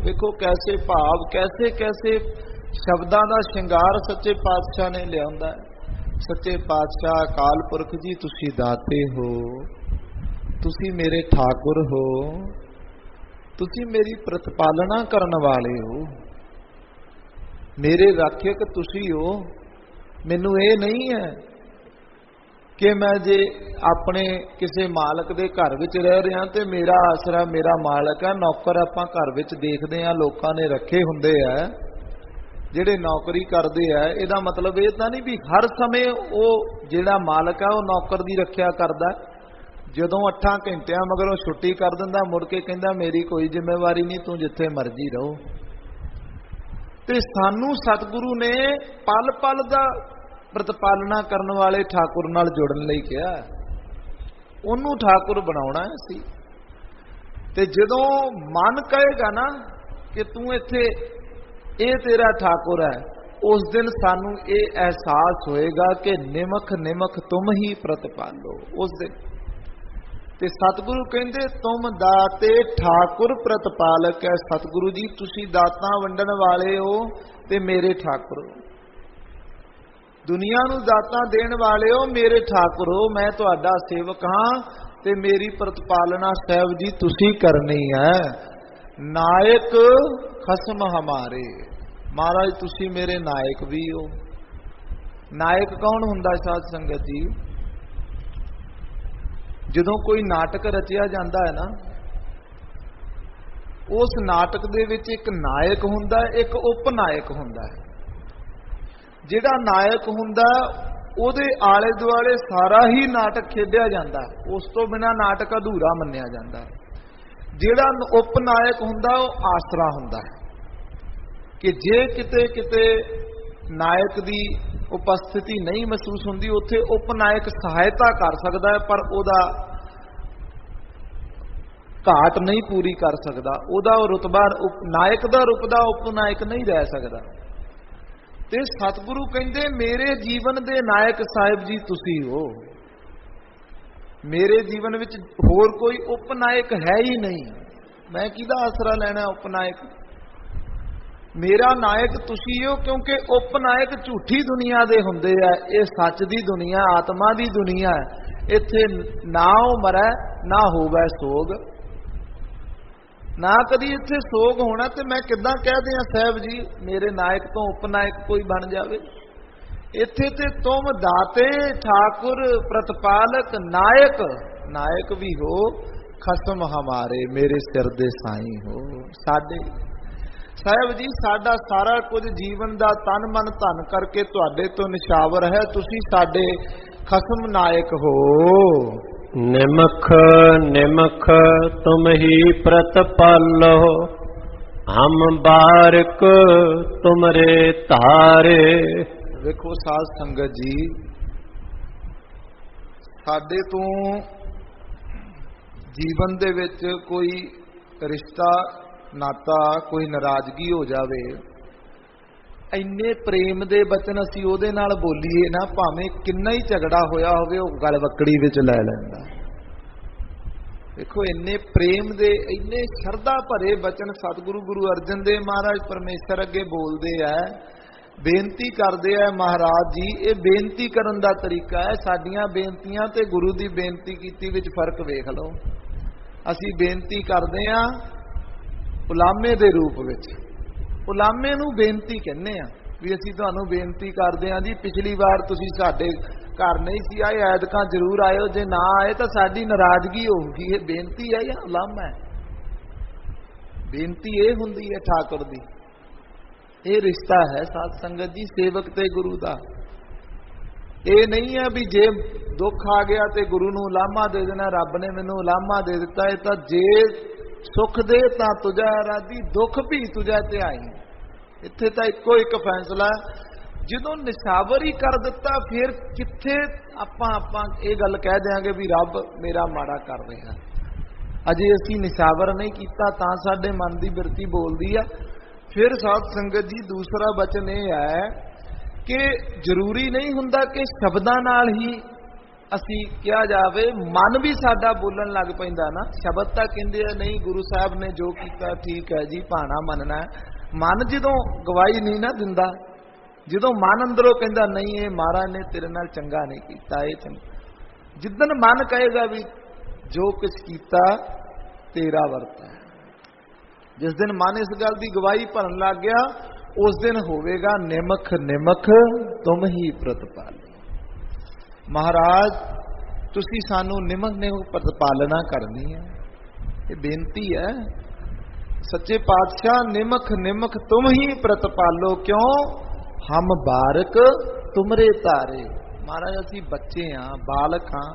ਵੇਖੋ ਕੈਸੇ ਭਾਵ, ਕੈਸੇ ਕੈਸੇ ਸ਼ਬਦਾਂ ਦਾ ਸ਼ਿੰਗਾਰ ਸੱਚੇ ਪਾਤਸ਼ਾਹ ਨੇ ਲਿਆਉਂਦਾ ਹੈ। ਸੱਚੇ ਪਾਤਸ਼ਾਹ ਅਕਾਲ ਪੁਰਖ ਜੀ, ਤੁਸੀਂ ਦਾਤੇ ਹੋ, ਤੁਸੀਂ ਮੇਰੇ ਠਾਕੁਰ ਹੋ, ਤੁਸੀਂ ਮੇਰੀ ਪ੍ਰਤਪਾਲਨਾ ਕਰਨ ਵਾਲੇ ਹੋ, ਮੇਰੇ ਰੱਖਿਅਕ ਤੁਸੀਂ ਹੋ। ਮੈਨੂੰ ਇਹ ਨਹੀਂ ਹੈ ਕਿ ਮੈਂ ਜੇ ਆਪਣੇ ਕਿਸੇ ਮਾਲਕ ਦੇ ਘਰ ਵਿੱਚ ਰਹਿ ਰਿਹਾ ਤੇ ਮੇਰਾ ਆਸਰਾ ਮੇਰਾ ਮਾਲਕ ਹੈ। ਨੌਕਰ ਆਪਾਂ ਘਰ ਵਿੱਚ ਦੇਖਦੇ ਹਾਂ, ਲੋਕਾਂ ਨੇ ਰੱਖੇ ਹੁੰਦੇ ਆ ਜਿਹੜੇ ਨੌਕਰੀ ਕਰਦੇ ਆ। ਇਹਦਾ ਮਤਲਬ ਇਹ ਤਾਂ ਨਹੀਂ ਵੀ ਹਰ ਸਮੇਂ ਉਹ ਜਿਹੜਾ ਮਾਲਕ ਹੈ ਉਹ ਨੌਕਰ ਦੀ ਰੱਖਿਆ ਕਰਦਾ। ਜਦੋਂ 8 ਘੰਟਿਆਂ ਮਗਰੋਂ ਛੁੱਟੀ ਕਰ ਦਿੰਦਾ, ਮੁੜ ਕੇ ਕਹਿੰਦਾ ਮੇਰੀ ਕੋਈ ਜ਼ਿੰਮੇਵਾਰੀ ਨਹੀਂ, ਤੂੰ ਜਿੱਥੇ ਮਰਜ਼ੀ ਰਹੋ। ਤੇ ਸਾਨੂੰ ਸਤਿਗੁਰੂ ਨੇ ਪਲ ਪਲ ਦਾ ਪ੍ਰਤਪਾਲਨਾ ਕਰਨ ਵਾਲੇ ਠਾਕੁਰ ਨਾਲ ਜੁੜਨ ਲਈ ਕਿਹਾ। ਉਹਨੂੰ ਠਾਕੁਰ ਬਣਾਉਣਾ ਸੀ। ਤੇ ਜਦੋਂ ਮਨ ਕਹੇਗਾ ਨਾ ਕਿ ਤੂੰ ਇੱਥੇ ਇਹ ਤੇਰਾ ਠਾਕੁਰ ਹੈ, ਉਸ ਦਿਨ ਸਾਨੂੰ ਇਹ ਅਹਿਸਾਸ ਹੋਏਗਾ ਕਿ ਨਿਮਖ ਨਿਮਖ ਤੁਮ ਹੀ ਪ੍ਰਤਪਾਲੋ। ਉਸ ਦਿਨ ਤੇ ਸਤਿਗੁਰੂ ਕਹਿੰਦੇ ਤੁਮ ਦਾਤੇ ਠਾਕੁਰ ਪ੍ਰਤਪਾਲਕ ਹੈ। ਸਤਿਗੁਰੂ ਜੀ, ਤੁਸੀਂ ਦਾਤਾਂ ਵੰਡਣ ਵਾਲੇ ਹੋ ਤੇ ਮੇਰੇ ਠਾਕੁਰ ਹੋ। ਦੁਨੀਆ ਨੂੰ ਦਾਤਾਂ ਦੇਣ ਵਾਲੇ ਹੋ, ਮੇਰੇ ਠਾਕੁਰ ਹੋ। ਮੈਂ ਤੁਹਾਡਾ ਸੇਵਕ ਹਾਂ ਤੇ ਮੇਰੀ ਪ੍ਰਤਪਾਲਨਾ ਸਾਹਿਬ ਜੀ ਤੁਸੀਂ ਕਰਨੀ ਹੈ। ਨਾਇਕ ਖਸਮ ਹਮਾਰੇ, ਮਹਾਰਾਜ ਤੁਸੀਂ ਮੇਰੇ ਨਾਇਕ ਵੀ ਹੋ। ਨਾਇਕ ਕੌਣ ਹੁੰਦਾ ਸਾਧ ਸੰਗਤ ਜੀ? ਜਦੋਂ ਕੋਈ ਨਾਟਕ ਰਚਿਆ ਜਾਂਦਾ ਹੈ ਨਾ, ਉਸ ਨਾਟਕ ਦੇ ਵਿੱਚ ਇੱਕ ਨਾਇਕ ਹੁੰਦਾ, ਇੱਕ ਉਪਨਾਇਕ ਹੁੰਦਾ ਹੈ। ਜਿਹੜਾ ਨਾਇਕ ਹੁੰਦਾ ਉਹਦੇ ਆਲੇ ਦੁਆਲੇ ਸਾਰਾ ਹੀ ਨਾਟਕ ਖੇਡਿਆ ਜਾਂਦਾ, ਉਸ ਤੋਂ ਬਿਨਾਂ ਨਾਟਕ ਅਧੂਰਾ ਮੰਨਿਆ ਜਾਂਦਾ ਹੈ। ਜਿਹੜਾ ਉਪਨਾਇਕ ਹੁੰਦਾ ਉਹ ਆਸਰਾ ਹੁੰਦਾ ਹੈ ਕਿ ਜੇ ਕਿਤੇ ਕਿਤੇ ਨਾਇਕ ਦੀ ਉਪਸਥਿਤੀ ਨਹੀਂ ਮਹਿਸੂਸ ਹੁੰਦੀ, ਉੱਥੇ ਉਪਨਾਇਕ ਸਹਾਇਤਾ ਕਰ ਸਕਦਾ ਹੈ, ਪਰ ਉਹਦਾ ਘਾਟ ਨਹੀਂ ਪੂਰੀ ਕਰ ਸਕਦਾ। ਉਹਦਾ ਰੁਤਬਾ ਨਾਇਕ ਦਾ ਰੁਤਬਾ ਉਪਨਾਇਕ ਨਹੀਂ ਰਹਿ ਸਕਦਾ। ਤੇ ਸਤਿਗੁਰੂ ਕਹਿੰਦੇ ਮੇਰੇ ਜੀਵਨ ਦੇ ਨਾਇਕ ਸਾਹਿਬ ਜੀ ਤੁਸੀਂ ਹੋ। ਮੇਰੇ ਜੀਵਨ ਵਿੱਚ ਹੋਰ ਕੋਈ ਉਪਨਾਇਕ ਹੈ ਹੀ ਨਹੀਂ। ਮੈਂ ਕਿਹਦਾ ਆਸਰਾ ਲੈਣਾ? ਉਪਨਾਇਕ ਮੇਰਾ ਨਾਇਕ ਤੁਸੀਂ ਹੋ, ਕਿਉਂਕਿ ਉਪਨਾਇਕ ਝੂਠੀ ਦੁਨੀਆ ਦੇ ਹੁੰਦੇ ਆ। ਇਹ ਸੱਚ ਦੀ ਦੁਨੀਆ, ਆਤਮਾ ਦੀ ਦੁਨੀਆ ਹੈ। ਇੱਥੇ ਨਾ ਉਹ ਮਰੈ ਨਾ ਹੋਵੇ ਸੋਗ, ਨਾ ਕਦੀ ਇੱਥੇ ਸੋਗ ਹੋਣਾ। ਤੇ ਮੈਂ ਕਿੱਦਾਂ ਕਹਿ ਦਿਆਂ ਸਾਹਿਬ ਜੀ ਮੇਰੇ ਨਾਇਕ ਤੋਂ ਉਪਨਾਇਕ ਕੋਈ ਬਣ ਜਾਵੇ? ਇੱਥੇ ਤੇ ਤੁਮ ਦਾਤੇ ਠਾਕੁਰ ਪ੍ਰਤਪਾਲਕ ਨਾਇਕ, ਨਾਇਕ ਵੀ ਹੋ, ਖਸਮ ਹਮਾਰੇ ਮੇਰੇ ਸਿਰ ਦੇ ਸਾਈਂ ਹੋ। ਸਾਡੇ ਸਾਹਿਬ ਜੀ ਸਾਡਾ ਸਾਰਾ ਕੁਝ ਜੀਵਨ ਦਾ ਤਨ ਮਨ ਧਨ ਕਰਕੇ ਤੁਹਾਡੇ ਤੋਂ ਨਿਸ਼ਾਵਰ ਹੈ। ਤੁਸੀਂ ਸਾਡੇ ਖਸਮ ਨਾਇਕ ਹੋ। ਨਿਮਖ ਨਿਮਖ ਤੁਮ ਹੀ ਪ੍ਰਤਪਾਲੋ, ਹਮ ਬਾਰਿਕ ਤੁਮਰੇ ਧਾਰੇ। ਵੇਖੋ ਸਾਧ ਸੰਗਤ ਜੀ, ਸਾਡੇ ਤੋਂ ਜੀਵਨ ਦੇ ਵਿੱਚ ਕੋਈ ਰਿਸ਼ਤਾ ਨਾਤਾ ਕੋਈ ਨਾਰਾਜ਼ਗੀ ਹੋ ਜਾਵੇ, ਇੰਨੇ ਪ੍ਰੇਮ ਦੇ ਬਚਨ ਅਸੀਂ ਉਹਦੇ ਨਾਲ ਬੋਲੀਏ ਨਾ, ਭਾਵੇਂ ਕਿੰਨਾ ਹੀ ਝਗੜਾ ਹੋਇਆ ਹੋਵੇ, ਉਹ ਗਲ ਵਕੜੀ ਵਿੱਚ ਲੈ ਲੈਂਦਾ। ਦੇਖੋ ਇੰਨੇ ਪ੍ਰੇਮ ਦੇ ਇੰਨੇ ਸ਼ਰਧਾ ਭਰੇ ਬਚਨ ਸਤਿਗੁਰੂ ਗੁਰੂ ਅਰਜਨ ਦੇਵ ਮਹਾਰਾਜ ਪਰਮੇਸ਼ਰ ਅੱਗੇ ਬੋਲਦੇ ਆ, ਬੇਨਤੀ ਕਰਦੇ ਆ। ਮਹਾਰਾਜ ਜੀ ਇਹ ਬੇਨਤੀ ਕਰਨ ਦਾ ਤਰੀਕਾ ਹੈ। ਸਾਡੀਆਂ ਬੇਨਤੀਆਂ ਤੇ ਗੁਰੂ ਦੀ ਬੇਨਤੀ ਕੀਤੀ ਵਿੱਚ ਫਰਕ ਵੇਖ ਲਓ। ਅਸੀਂ ਬੇਨਤੀ ਕਰਦੇ ਆ ਉਲਾਮੇ ਦੇ ਰੂਪ ਵਿੱਚ। ਉਲਾਮੇ ਨੂੰ ਬੇਨਤੀ ਕਹਿੰਦੇ ਆ ਵੀ ਅਸੀਂ ਤੁਹਾਨੂੰ ਬੇਨਤੀ ਕਰਦੇ ਆ ਜੀ, ਪਿਛਲੀ ਵਾਰ ਤੁਸੀਂ ਸਾਡੇ ਘਰ ਨਹੀਂ ਸੀ ਆਏ, ਐਤਕਾਂ ਜ਼ਰੂਰ ਆਇਓ, ਜੇ ਨਾ ਆਏ ਤਾਂ ਸਾਡੀ ਨਾਰਾਜ਼ਗੀ ਹੋਊਗੀ। ਇਹ ਬੇਨਤੀ ਹੈ ਜਾਂ ਉਲਾਮਾ ਹੈ? ਬੇਨਤੀ ਇਹ ਹੁੰਦੀ ਹੈ ਠਾਕੁਰ ਦੀ। ਇਹ ਰਿਸ਼ਤਾ ਹੈ ਸਾਧ ਸੰਗਤ ਜੀ ਸੇਵਕ ਤੇ ਗੁਰੂ ਦਾ। ਇਹ ਨਹੀਂ ਹੈ ਵੀ ਜੇ ਦੁੱਖ ਆ ਗਿਆ ਤੇ ਗੁਰੂ ਨੂੰ ਉਲਾਮਾ ਦੇ ਦੇਣਾ, ਰੱਬ ਨੇ ਮੈਨੂੰ ਉਲਾਮਾ ਦੇ ਦਿੱਤਾ। ਇਹ ਤਾਂ ਜੇ ਸੁਖ ਦੇ ਤਾਂ ਤੁਝਾ ਰਾਜੀ, ਦੁੱਖ ਵੀ ਤੁਝਾ ਧਿਆਈ। ਇੱਥੇ ਤਾਂ ਇੱਕੋ ਇੱਕ ਫੈਸਲਾ, ਜਦੋਂ ਨਿਸ਼ਾਵਰ ਹੀ ਕਰ ਦਿੱਤਾ ਫਿਰ ਕਿੱਥੇ ਆਪਾਂ ਇਹ ਗੱਲ ਕਹਿ ਦਿਆਂਗੇ ਵੀ ਰੱਬ ਮੇਰਾ ਮਾੜਾ ਕਰ ਰਿਹਾ। ਅਜੇ ਅਸੀਂ ਨਿਸ਼ਾਵਰ ਨਹੀਂ ਕੀਤਾ ਤਾਂ ਸਾਡੇ ਮਨ ਦੀ ਬਿਰਤੀ ਬੋਲਦੀ ਆ। ਫਿਰ ਸਾਧ ਸੰਗਤ ਜੀ ਦੂਸਰਾ ਬਚਨ ਇਹ ਹੈ ਕਿ ਜ਼ਰੂਰੀ ਨਹੀਂ ਹੁੰਦਾ ਕਿ ਸ਼ਬਦਾਂ ਨਾਲ ਹੀ ਅਸੀਂ ਕਿਹਾ ਜਾਵੇ, ਮਨ ਵੀ ਸਾਡਾ ਬੋਲਣ ਲੱਗ ਪੈਂਦਾ ਨਾ। ਸ਼ਬਦ ਤਾਂ ਕਹਿੰਦੇ ਆ ਨਹੀਂ ਗੁਰੂ ਸਾਹਿਬ ਨੇ ਜੋ ਕੀਤਾ ਠੀਕ ਹੈ ਜੀ, ਭਾਣਾ ਮੰਨਣਾ, मन जदों गवाही नहीं ना दिंदा, जदों मन अंदरों कहता नहीं ये महाराज ने तेरे नाल चंगा नहीं किया, ये चंगा, जिदन मन कहेगा भी जो कुछ किया तेरा वरता है, जिस दिन मन इस गल की गवाही भरन लग गया उस दिन होवेगा निमख निमख तुम ही प्रतिपालो। महाराज तुसी सानू निमख निमख प्रतिपालना करनी है, ये बेनती है। सच्चे पातशाह निमख निमख तुम ही प्रतिपालो, क्यों हम बारक तुमरे तारे। महाराज असी बच्चे हाँ, बालक हाँ,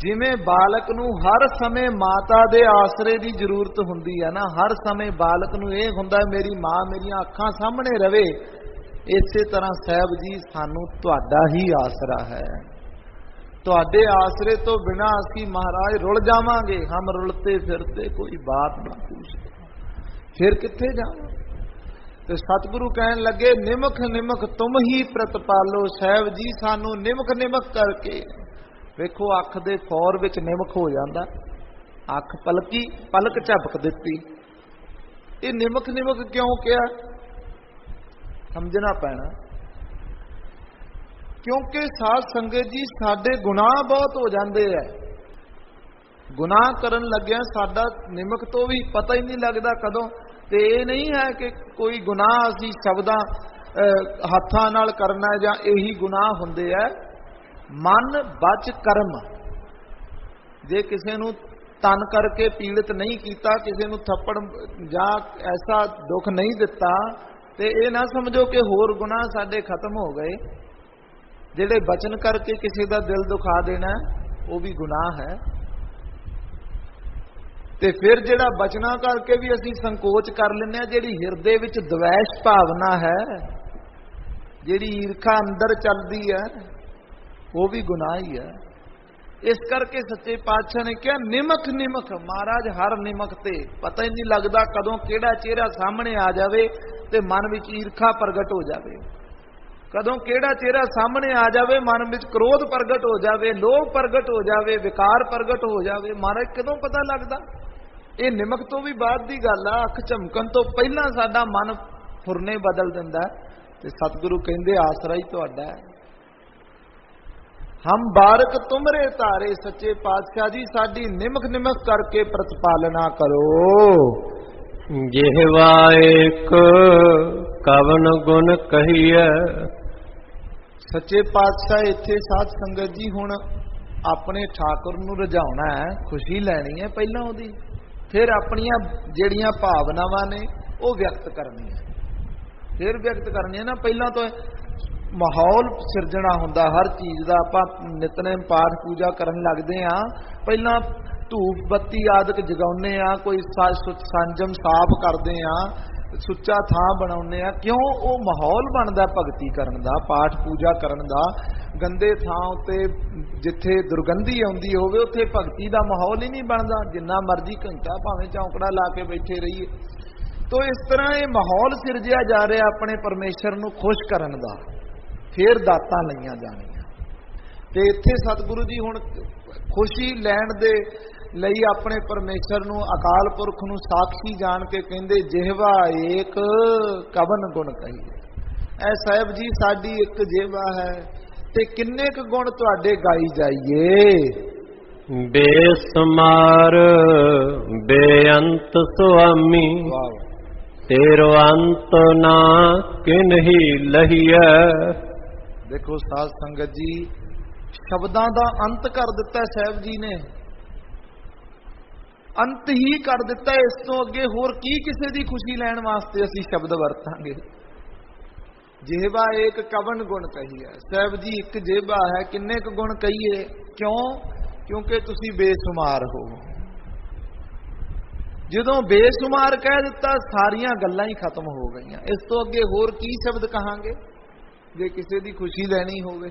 जिमें बालक नू हर समय माता दे आसरे की जरूरत हुंदी है ना, हर समय बालक नू ये हुंदा मेरी मां मेरियां अखां सामने रवे, इसे तरह साहब जी सानू तुहाडा ही आसरा है। तुहाडे आसरे तो बिना असी महाराज रुल जावांगे, हम रुलते फिरते कोई बात ना पूछते फिर किथे जावां। तो सतगुरु कहन लगे निमख निमख तुम ही प्रतिपालो। साहब जी सानू निमख निमख करके, वेखो अख दे फौर विच निमख हो जाता, अख पलकी पलक झपक दिती, ये निमख निमख क्यों किया समझना पैना। क्योंकि साध संगत जी साडे गुनाह बहुत हो जाते हैं, गुनाह करन लग्या साडा निमख तो भी पता ही नहीं लगता कदों। तो ये नहीं है कि कोई गुनाह असी शब्दां हत्थां नाल करना है, जां यही गुनाह हुंदे है। मन बच कर्म, जे किसी नूं तन करके पीड़ित नहीं किया, किसी नूं थप्पड़ जां ऐसा दुख नहीं दिता, तो ये ना समझो कि होर गुनाह साडे खत्म हो गए। जिहड़े बचन करके किसी का दिल दुखा देना वो भी गुनाह है। ते फिर जिहड़ा बचना करके भी असी संकोच कर लेने, जिहड़ी हिरदे विच द्वैश भावना है, जिहड़ी ईर्खा अंदर चलती है, वो भी गुनाह ही है। इस करके सच्चे पातशाह ने कहा निमख निमख। महाराज हर निमख ते पता ही नहीं लगता कदों केड़ा चेहरा सामने आ जाए ते मन विच ईर्खा प्रगट हो जाए, कदों केड़ा चेहरा सामने आ जाए मन विच क्रोध प्रगट हो जाए, लोभ प्रगट हो जाए, विकार प्रगट हो जाए। महाराज कदों पता लगता? ये निमख तो भी बाद की गल आ, अख झमकन तो पहला साडा मन फुरने बदल दिंदा है। सतगुरु कहंदे आसरा ही तुहाडा है, हम बारक तुमरे तारे। सच्चे पातशाह जी साडी निमख निमख करके प्रतिपालना करो। जिहवा एक कवन गुण कहिए। सच्चे पातशाह इत्थे साध संगत जी हुण अपने ठाकुर नूं रजाउणा है, खुशी लैनी है पहला उहदी, फिर अपनियां जिहड़ियां भावनावां ने वो व्यक्त करनी है, फिर व्यक्त करनी है ना। पहला तो माहौल सिरजना हुंदा हर चीज़ का। आपां नितनेम पाठ पूजा करन लगदे हाँ, पहला धूप बत्ती आदि जगाउने आ, कोई संजम साफ करते हाँ, सुच्चा थां बनाउने आ, क्यों वो माहौल बनता भगती करन दा, पाठ पूजा करन दा। गंदे थां उत्ते जिथे दुर्गंधी आउंदी होवे उत्थे भगती का माहौल ही नहीं बनता, जिन्ना मर्जी घंटा भावें चौंकड़ा ला के बैठे रहिए। तो इस तरह ये माहौल सिरजिया जा रहा अपने परमेश्वर नूं खुश करन दा, फिर दातां लईआं जाणीआं। ते इत्थे सतगुरु जी हुण खुशी लैण दे ਲਈ अपने परमेश्वर नूं अकाल पुरख नूं साक्षी जान के कहंदे जिहवा एक कवन गुण कहिए। ऐ साहिब जी साडी एक जिहवा है ते किन्ने क गुण तुहाडे गाई जाइए। बेसुमार बेअंत सुआमी, तेरो अंत ना किन्ही लहिए। देखो साध संगत जी शब्दां दा अंत कर दिता साहिब जी ने, अंत ही कर दिता। इस तो अगे होर की किसी की खुशी लैण वास्ते असी शब्द वरतांगे। जिहवा एक कवन गुण कहिए। साहिब जी एक जिहवा है, किन्ने क गुण कहिए, क्यों? क्योंकि तुसी बेसुमार हो। जदों बेसुमार कह दिता सारियां गल्लां ही खत्म हो गईयां। इस तो अगे होर की शब्द कहांगे जे किसी की खुशी लैनी होवे।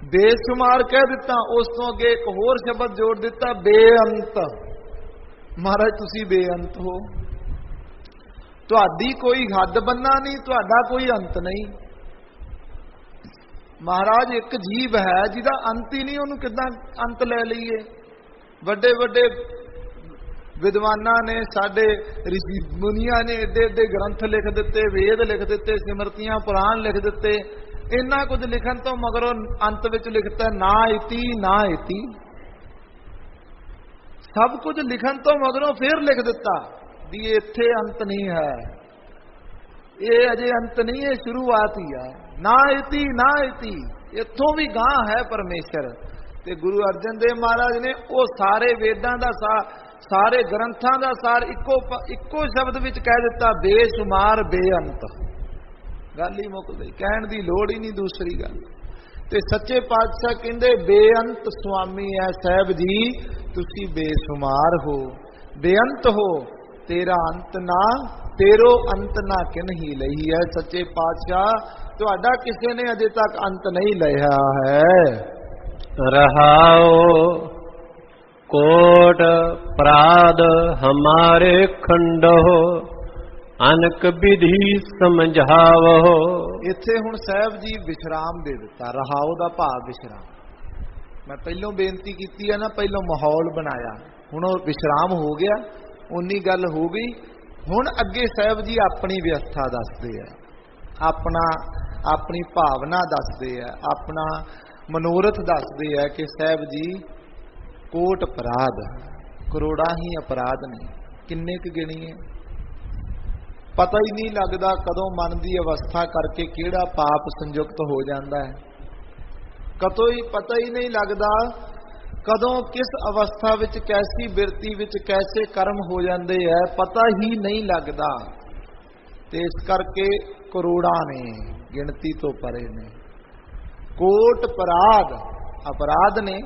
बेसुमार कह दिता, उस तो अगे एक होर शब्द जोड़ दिता बेअंत। महाराज तुसी बेअंत हो, तुहाडी कोई हद बन्ना नहीं, तुहाडा कोई अंत नहीं। महाराज एक जीव है जिहदा अंत ही नहीं, उन्होंने किदां अंत लै लईए। वड्डे वड्डे विद्वाना ने, साडे ऋषि मुनिया ने एडे एडे ग्रंथ लिख दिते, वेद लिख दिते, सिमरतियां पुराण लिख दिते। इन्ना कुछ लिखण तो मगरों अंत विच लिखता ना इति ना इति। सब कुछ लिखण तो मगरों फिर लिख दिता भी इत्थे अंत नहीं है, ये अजे अंत नहीं है, शुरुआत ही है। ना इति ना इति, इत्थों भी गां है परमेश्वर। ते गुरु अर्जन देव महाराज ने वो सारे वेदां दा सारे ग्रंथां दा सार इक्को शब्द विच कह दिता, बेशुमार बेअंत। गल ही मुक गई, कहण दी लोड़ ही नहीं दूसरी गल। ते सच्चे पातशाह कहंदे बेअंत स्वामी है साहब जी, तुसी बेशुमार हो, बेअंत हो, तेरा अंत ना, तेरो अंत ना किन ही लही है। सच्चे पातशाह तुहाडा किसी ने अजे तक अंत नहीं लिया है। रहाओ कोट प्राद हमारे खंडो, अनक विधि समझावो। इत्थे हुण साहब जी विश्राम दे दिता। रहाओ दा भाव विश्राम। मैं पहलों बेनती की है ना, पहलों माहौल बनाया, हुण विश्राम हो गया, उन्नी गल हो गई। हुण अगे साहब जी अपनी व्यवस्था दसदे है, अपनी भावना दसदे है, अपना मनोरथ दसदे है कि साहब जी कोट अपराध, करोड़ा ही अपराध ने, किन्ने क गिणीए, पता ही नहीं लगता कदों मन की अवस्था करके किहड़ा पाप संयुक्त हो जाता है। कदों ही पता ही नहीं लगता कदों किस अवस्था विच कैसी बिरती विच कैसे कर्म हो जाते हैं, पता ही नहीं लगता। ते इस करके करोड़ा ने, गिनती तो परे ने। कोट अपराध, अपराध ने,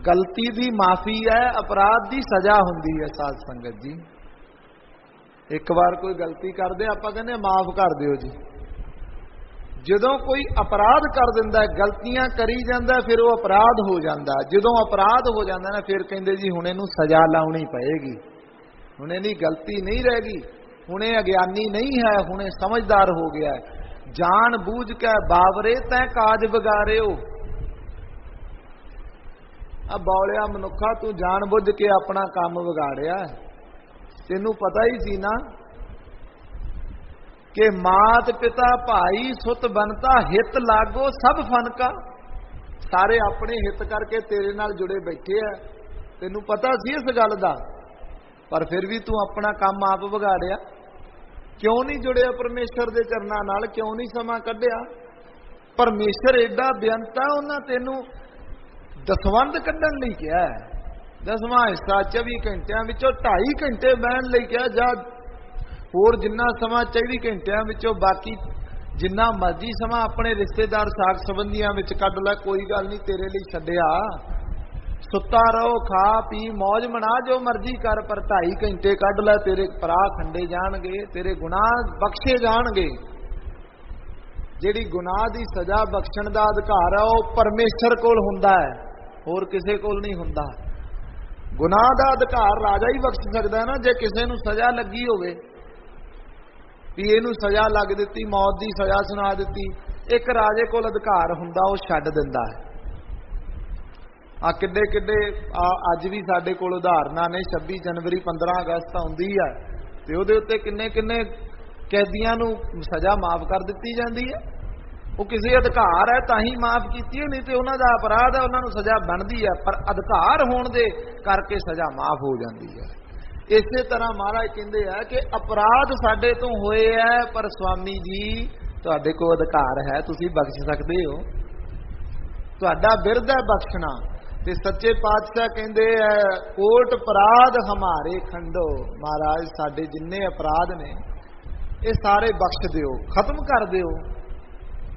गलती दी माफी है, अपराध दी सजा हुंदी है। साध संगत जी, एक बार कोई गलती कर दे आपां कहंदे माफ कर दिओ जी। जदों कोई अपराध कर दिंदा है, गलतियां करी जांदा है, फिर वो अपराध हो जाता है। जदों अपराध हो जाता ना, फिर कहंदे जी हुण इहनूं सजा लाउणी पएगी, हुण इहदी गलती नहीं रहेगी, हुण इह अज्ञानी नहीं है, हुण इह समझदार हो गया है। जान बूझ के बावरे तै काज बिगाड़े हो। अब बौलिया मनुखा, तू जान बुझ के अपना काम बिगाड़िया। तेनू पता ही सी ना कि मात पिता भाई सुत बनता हित लागो सब फनका। सारे अपने हित करके तेरे नाल जुड़े बैठे है, तेनू पता सी इस गल दा, पर फिर भी तू अपना काम आप बिगाड़िया। क्यों नहीं जुड़िया परमेश्वर के चरणों नाल, क्यों नहीं समा कढ़िया? परमेश्वर एडा बेअंत है, उन्हें तेनू दसवंध कढ़न लई कहा है। 10वां हिस्सा 24 घंटिया विचों 2.5 घंटे बहन लई कहा, जा होर जिन्ना समा 24 घंटिया विचों बाकी जिन्ना मर्जी समा अपने रिश्तेदार साग संबंधियों में कढ़ लै, कोई गल नहीं, तेरे लिए छड्डिया। सुता रहो, खा पी मौज मना, जो मर्जी कर, पर 2.5 घंटे कढ़ लै, तेरे भरा खंडे जाणगे, तेरे गुनाह बख्शे जाणगे। जिहड़ी गुनाह दी सजा बख्शण दा अधिकार है वह परमेश्वर कोल हुंदा है, होर किसे कोल नहीं हुंदा। गुनाह दा अधिकार राजा ही बख्श सकदा है ना। जे किसे नूं सजा लगी होवे भी इहनूं सजा लग दित्ती, मौत दी सजा सुना दित्ती, एक राजे कोल अधिकार हुंदा, वो छड्ड दिंदा है। आ किड्डे किड्डे अज भी साडे कोल उदाहरणां ने। 26 जनवरी 15 अगस्त आउंदी है ते उहदे उत्ते किन्ने किन्ने कैदियां नूं सजा माफ कर दित्ती जांदी है। वो किसी अधिकार है तां ही माफ कीती है, नहीं तो उन्हां दा अपराध है, उन्हां नूं सजा बनदी है, पर अधिकार होण दे करके सजा माफ हो जाती है। इसे तरह महाराज कहते हैं कि अपराध साडे तो होए है, पर स्वामी जी तुहाडे कोल अधिकार है, तुसीं बख्श सकदे हो, तुहाडा बिरध है बख्शना। ते सच्चे पातशाह कहते हैं कोट अपराध हमारे खंडो, महाराज साडे जिन्ने अपराध ने ये सारे बख्श दिओ, खत्म कर दिओ,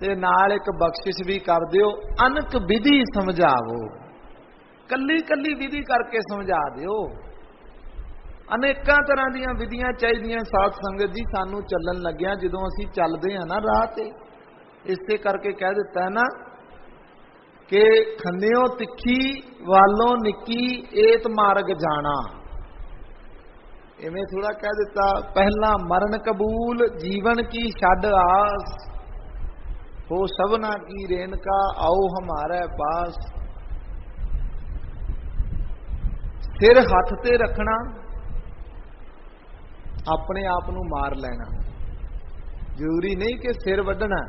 ते नाल एक बख्शिश भी कर दिओ। अनक विधि समझावो, कली कली विधि करके समझा दिओ। अनेकां तरह दीयां विधियां चाहिदियां साध संगत जी सानू चलण लग्गिया, जदों असीं चलदे हां ना राह ते। इसे करके कह दिता है ना कि खन्नियों तिखी वालों निकी एत मार्ग जाना। इवें थोड़ा कह दिता, पहला मरण कबूल जीवन की छड आस, हो सबना की रेणका आओ हमारे पास। सिर हथ ते रखना, अपने आप नूं मार लेना। जरूरी नहीं कि सिर वड्ढना,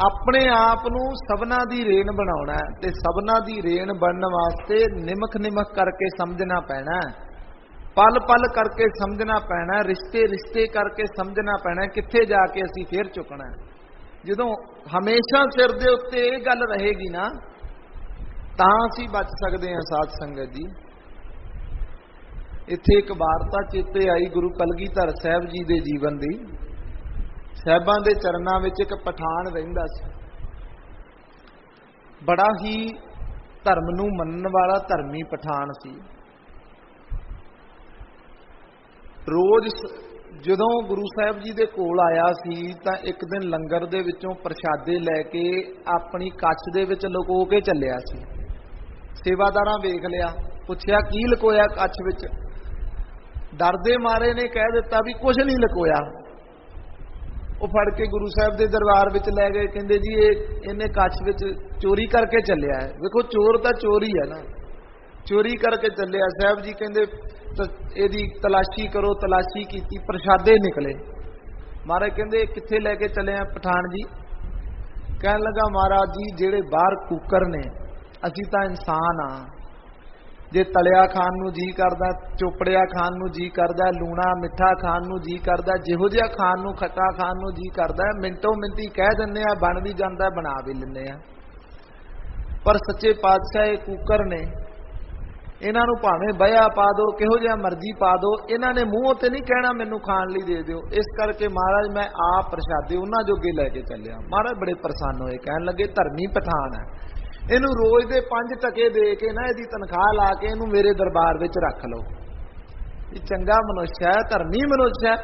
अपने आप नूं सबना दी रेण बनाउणा है। ते सबना दी रेण बनने वास्ते निमख निमख करके समझना पैना है, पल पल करके समझना पैना है, रिश्ते रिश्ते करके समझना पैना है, कित्थे जाके असीं फिर चुकना है। जदों हमेशा सिर दे उत्ते इह गल रहेगी ना, तां असीं बच सकदे हां। साध संगत जी, इत्थे एक वारता चेते आई गुरु कलगीधर साहब जी दे जीवन दी। साहिबां दे चरनां विच एक पठान रहिंदा सी, बड़ा ही धर्म नूं मनण वाला धर्मी पठान सी। रोज जदों गुरु साहब जी दे कोल आया सी तां एक दिन लंगर दे विचों प्रशादे लैके अपनी कच्छ दे विच लुको के चलिया सी। सेवादारां वेख लिया, पुछया की लकोया कच्छ विच। डरदे मारे ने कह दिता भी कुछ नहीं लकोया। वो फड़ के गुरु साहब के दरबार विच लै गए, कहंदे जी इन्हें कच्छ विच चोरी करके चलिया है। देखो चोर तो चोर ही है ना, चोरी करके चलिया। साहब जी कहंदे इहदी तलाशी करो। तलाशी की, प्रशादे निकले। महाराज कहंदे कित्थे लैके चले आ पठान जी? कहन लगा महाराज जी जेड़े बाहर कुकर ने, असीं तां इंसान हाँ। जे तलिया खाण नूं जी करदा, चोपड़िया खाण नूं जी करदा, लूणा मिठा खाण नूं जी करदा, जिहो जिहा खाण नूं खट्टा खाण नूं जी करदा, मिंटो मिंटी कह दिंदे आ, बन भी जांदा, बना भी लैंदे आ। पर सच्चे पातशाह कुकर ने, इन्हां नूं भावें बया पा दो, किहो जिहा मर्जी पा दो, इन्हां ने मूंहों ते नहीं कहना मैनूं खाण लई दे दिओ। इस करके महाराज मैं आप प्रशादे उन्हां जोगे लैके चलिया। महाराज बड़े प्रसन्न होए, कहण लगे धर्मी पठान है, इनू रोज दे 5 टके दे के ना इहदी तनख्वाह ला के इनू मेरे दरबार विच रख लो। ये चंगा मनुष्य है, धर्मी मनुष्य है।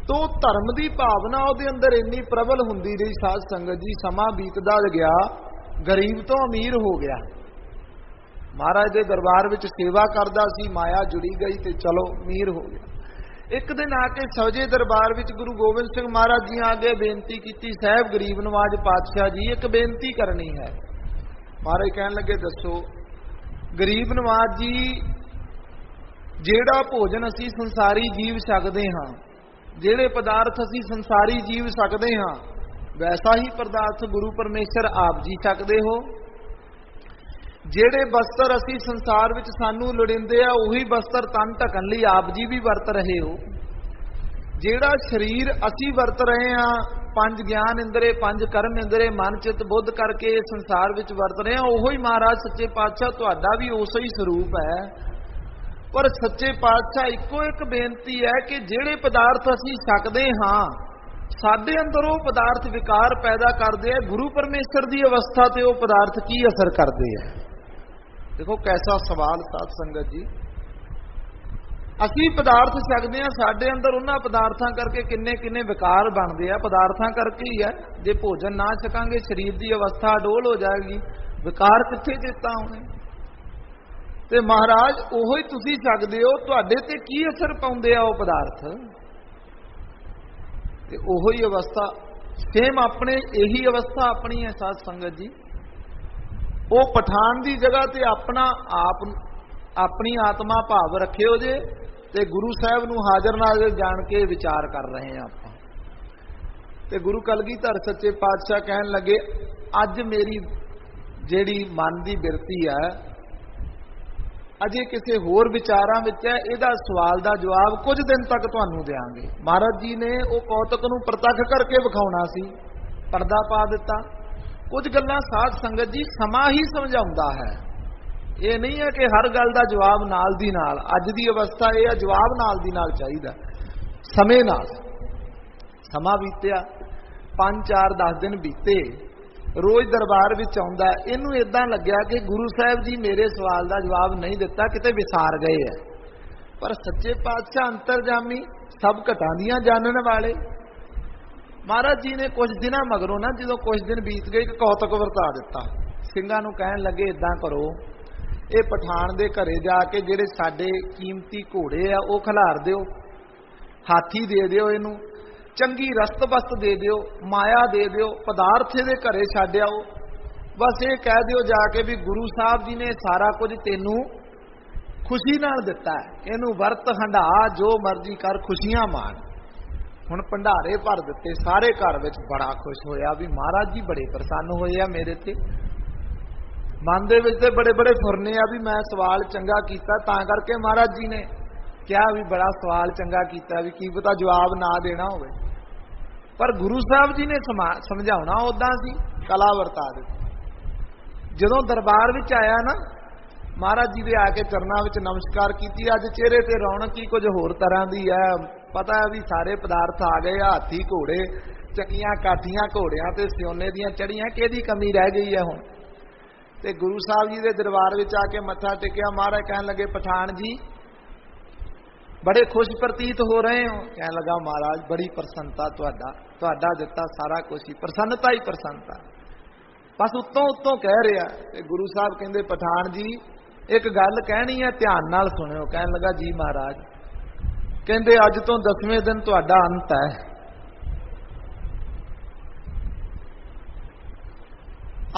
तो धर्म की भावना उहदे अंदर इन्नी प्रबल हुंदी रही। साध संगत जी, समा बीतदा गया, गरीब तो अमीर हो गया। महाराज दे दरबार विच सेवा करदा सी, माया जुड़ी गई ते चलो अमीर हो गया। एक दिन आके सौजे दरबार विच गुरु गोबिंद सिंह महाराज जी आगे बेनती की, साहब गरीब नवाज पातशाह जी एक बेनती करनी है। महाराज कहन लगे दसो। गरीब नवाज जी, जेड़ा भोजन असी संसारी जीव सकते हाँ, जेड़े पदार्थ असी संसारी जीव सकते हाँ, वैसा ही पदार्थ गुरु परमेश्वर आप जी सकते हो। जेड़े बस्तर असी संसार विच सानू लोड़िंदे आ, उही बस्तर तन ढकन लई आप जी भी वरत रहे हो। जेड़ा शरीर असी वरत रहे हाँ, 5 ज्ञान इंद्रे, 5 कर्म इंद्रे, मन चित बुद्ध करके संसार विच वरत रहे हैं, उही महाराज सच्चे पातशाह तुहाडा भी उस ही स्वरूप है। पर सच्चे पातशाह इको एक बेनती है कि जेड़े पदार्थ असी सकते हाँ, साडे अंदर वो पदार्थ विकार पैदा करते हैं, गुरु परमेश्वर की अवस्था ते वो पदार्थ की असर करते हैं। देखो कैसा सवाल साध संगत जी। असी पदार्थ सकते हैं, साडे अंदर उन्हां पदार्थां करके किन्ने किन्ने विकार बनते हैं, पदार्थां करके ही है। जे भोजन ना छकांगे शरीर की अवस्था अडोल हो जाएगी, विकार कित्थे चेता होने। ते महाराज ओहो ही तुसी सकदे हो, तुहाडे ते की असर पाउंदे आ वो पदार्थ। ते ओहो ही अवस्था सेम अपने यही अवस्था अपनी है। साध संगत जी, वो पठान की जगह ते अपना आप अपनी आत्मा भाव रखियो जे, ते गुरु साहब नूं हाजर नाज़र जान के विचार कर रहे हैं आप। ते गुरु कलगीधर सच्चे पातशाह कहन लगे, अज मेरी जेड़ी मन की बिरती है अजे किसी होर विचारां विच है, इहदा सवाल का जवाब कुछ दिन तक तुहानूं देंगे। महाराज जी ने वो कौतक नूं प्रतख करके विखाउणा सी, पर्दा पा दिता। कुछ गल्लां साध संगत जी समा ही समझाउंदा है। ये नहीं है कि हर गल का जवाब नाल दी नाल, अज दी अवस्था यह है जवाब नाल दी नाल चाहिदा। समय नाल समा बीतिया, 5 4 10 दिन बीते, रोज दरबार विच आउंदा, इहनूं इदां लग्या कि गुरु साहब जी मेरे सवाल का जवाब नहीं दिता, किते विसार गए है। पर सच्चे पातशाह अंतरजामी, सब घटां दियां जानन वाले महाराज जी ने कुछ दिनों मगरों ना, जो कुछ दिन बीत गए, कौतक वरता दिता। ਸਿੰਘਾਂ ਨੂੰ कहन लगे इदां करो, ये पठान दे घरे जाके जेड़े साडे कीमती घोड़े आ वो खिलार दिओ, हाथी दे दिओ, इनू चंगी रस्त बस्त दे दिओ, माया दे दिओ, पदार्थ दे घरे छड्ड आओ। बस ये कह दिओ जाके भी गुरु साहब जी ने सारा कुछ तेनू खुशी नाल दिता है, इनू वरत हंडा जो मर्जी कर, खुशियां मान। हुण भंडारे भर दिते, सारे घर विच बड़ा खुश होया भी महाराज जी बड़े प्रसन्न होए आ मेरे ते। मन दे विच ते बड़े बड़े फुरने आ भी मैं सवाल चंगा कीता, तां करके महाराज जी ने क्या भी बड़ा सवाल चंगा कीता, भी की पता जवाब ना देना होवे। पर गुरु साहब जी ने समझाउणा उदां सी, कला वरता दित्ती। जदों दरबार विच आया ना, महाराज जी दे आके चरनां विच नमस्कार कीती। अज चेहरे ते रौनक ही कुछ होर तरह दी है। पता है भी सारे पदार्थ आ गए, हाथी घोड़े चंगियां काठियां घोड़ियां ते सियोने दियां चढ़ियां, किहदी कमी रह गई है हुण। ते गुरु साहब जी दे दरबार विच आके मत्था टेकिया। महाराज कहन लगे पठान जी बड़े खुश प्रतीत हो रहे हो। कहन लगा महाराज बड़ी प्रसन्नता, तुहाडा दिता सारा कुछ ही प्रसन्नता ही प्रसन्नता, बस उत्तों उत्तों कह रहा। ते गुरु साहब कहंदे पठान जी एक गल कहनी है, ध्यान नाल सुनियो। कहन लगा जी महाराज। कहंदे अज तो 10वें दिन तुहाडा अंत है।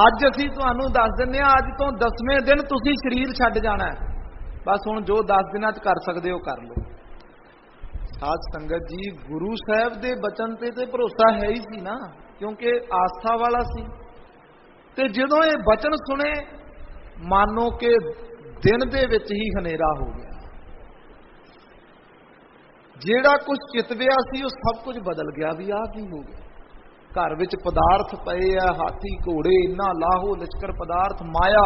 अज असीं तुहानूं दस दिंदे हां, अज तो 10वें दिन तुसीं शरीर छड्ड जाना है। बस हुण जो 10 दिनां च कर सकदे हो कर लो। साध संगत जी गुरु साहब दे बचन ते भरोसा है ही सी ना, क्योंकि आस्था वाला सी। ते जदों ये बचन सुने मानो कि दिन दे विच ही हनेरा हो गया। जेड़ा कुछ चितविया सी वो सब कुछ बदल गया भी आ की हो गया। घर विच पदार्थ पए आ, हाथी घोड़े इन्ना लाहो लश्कर पदार्थ, माया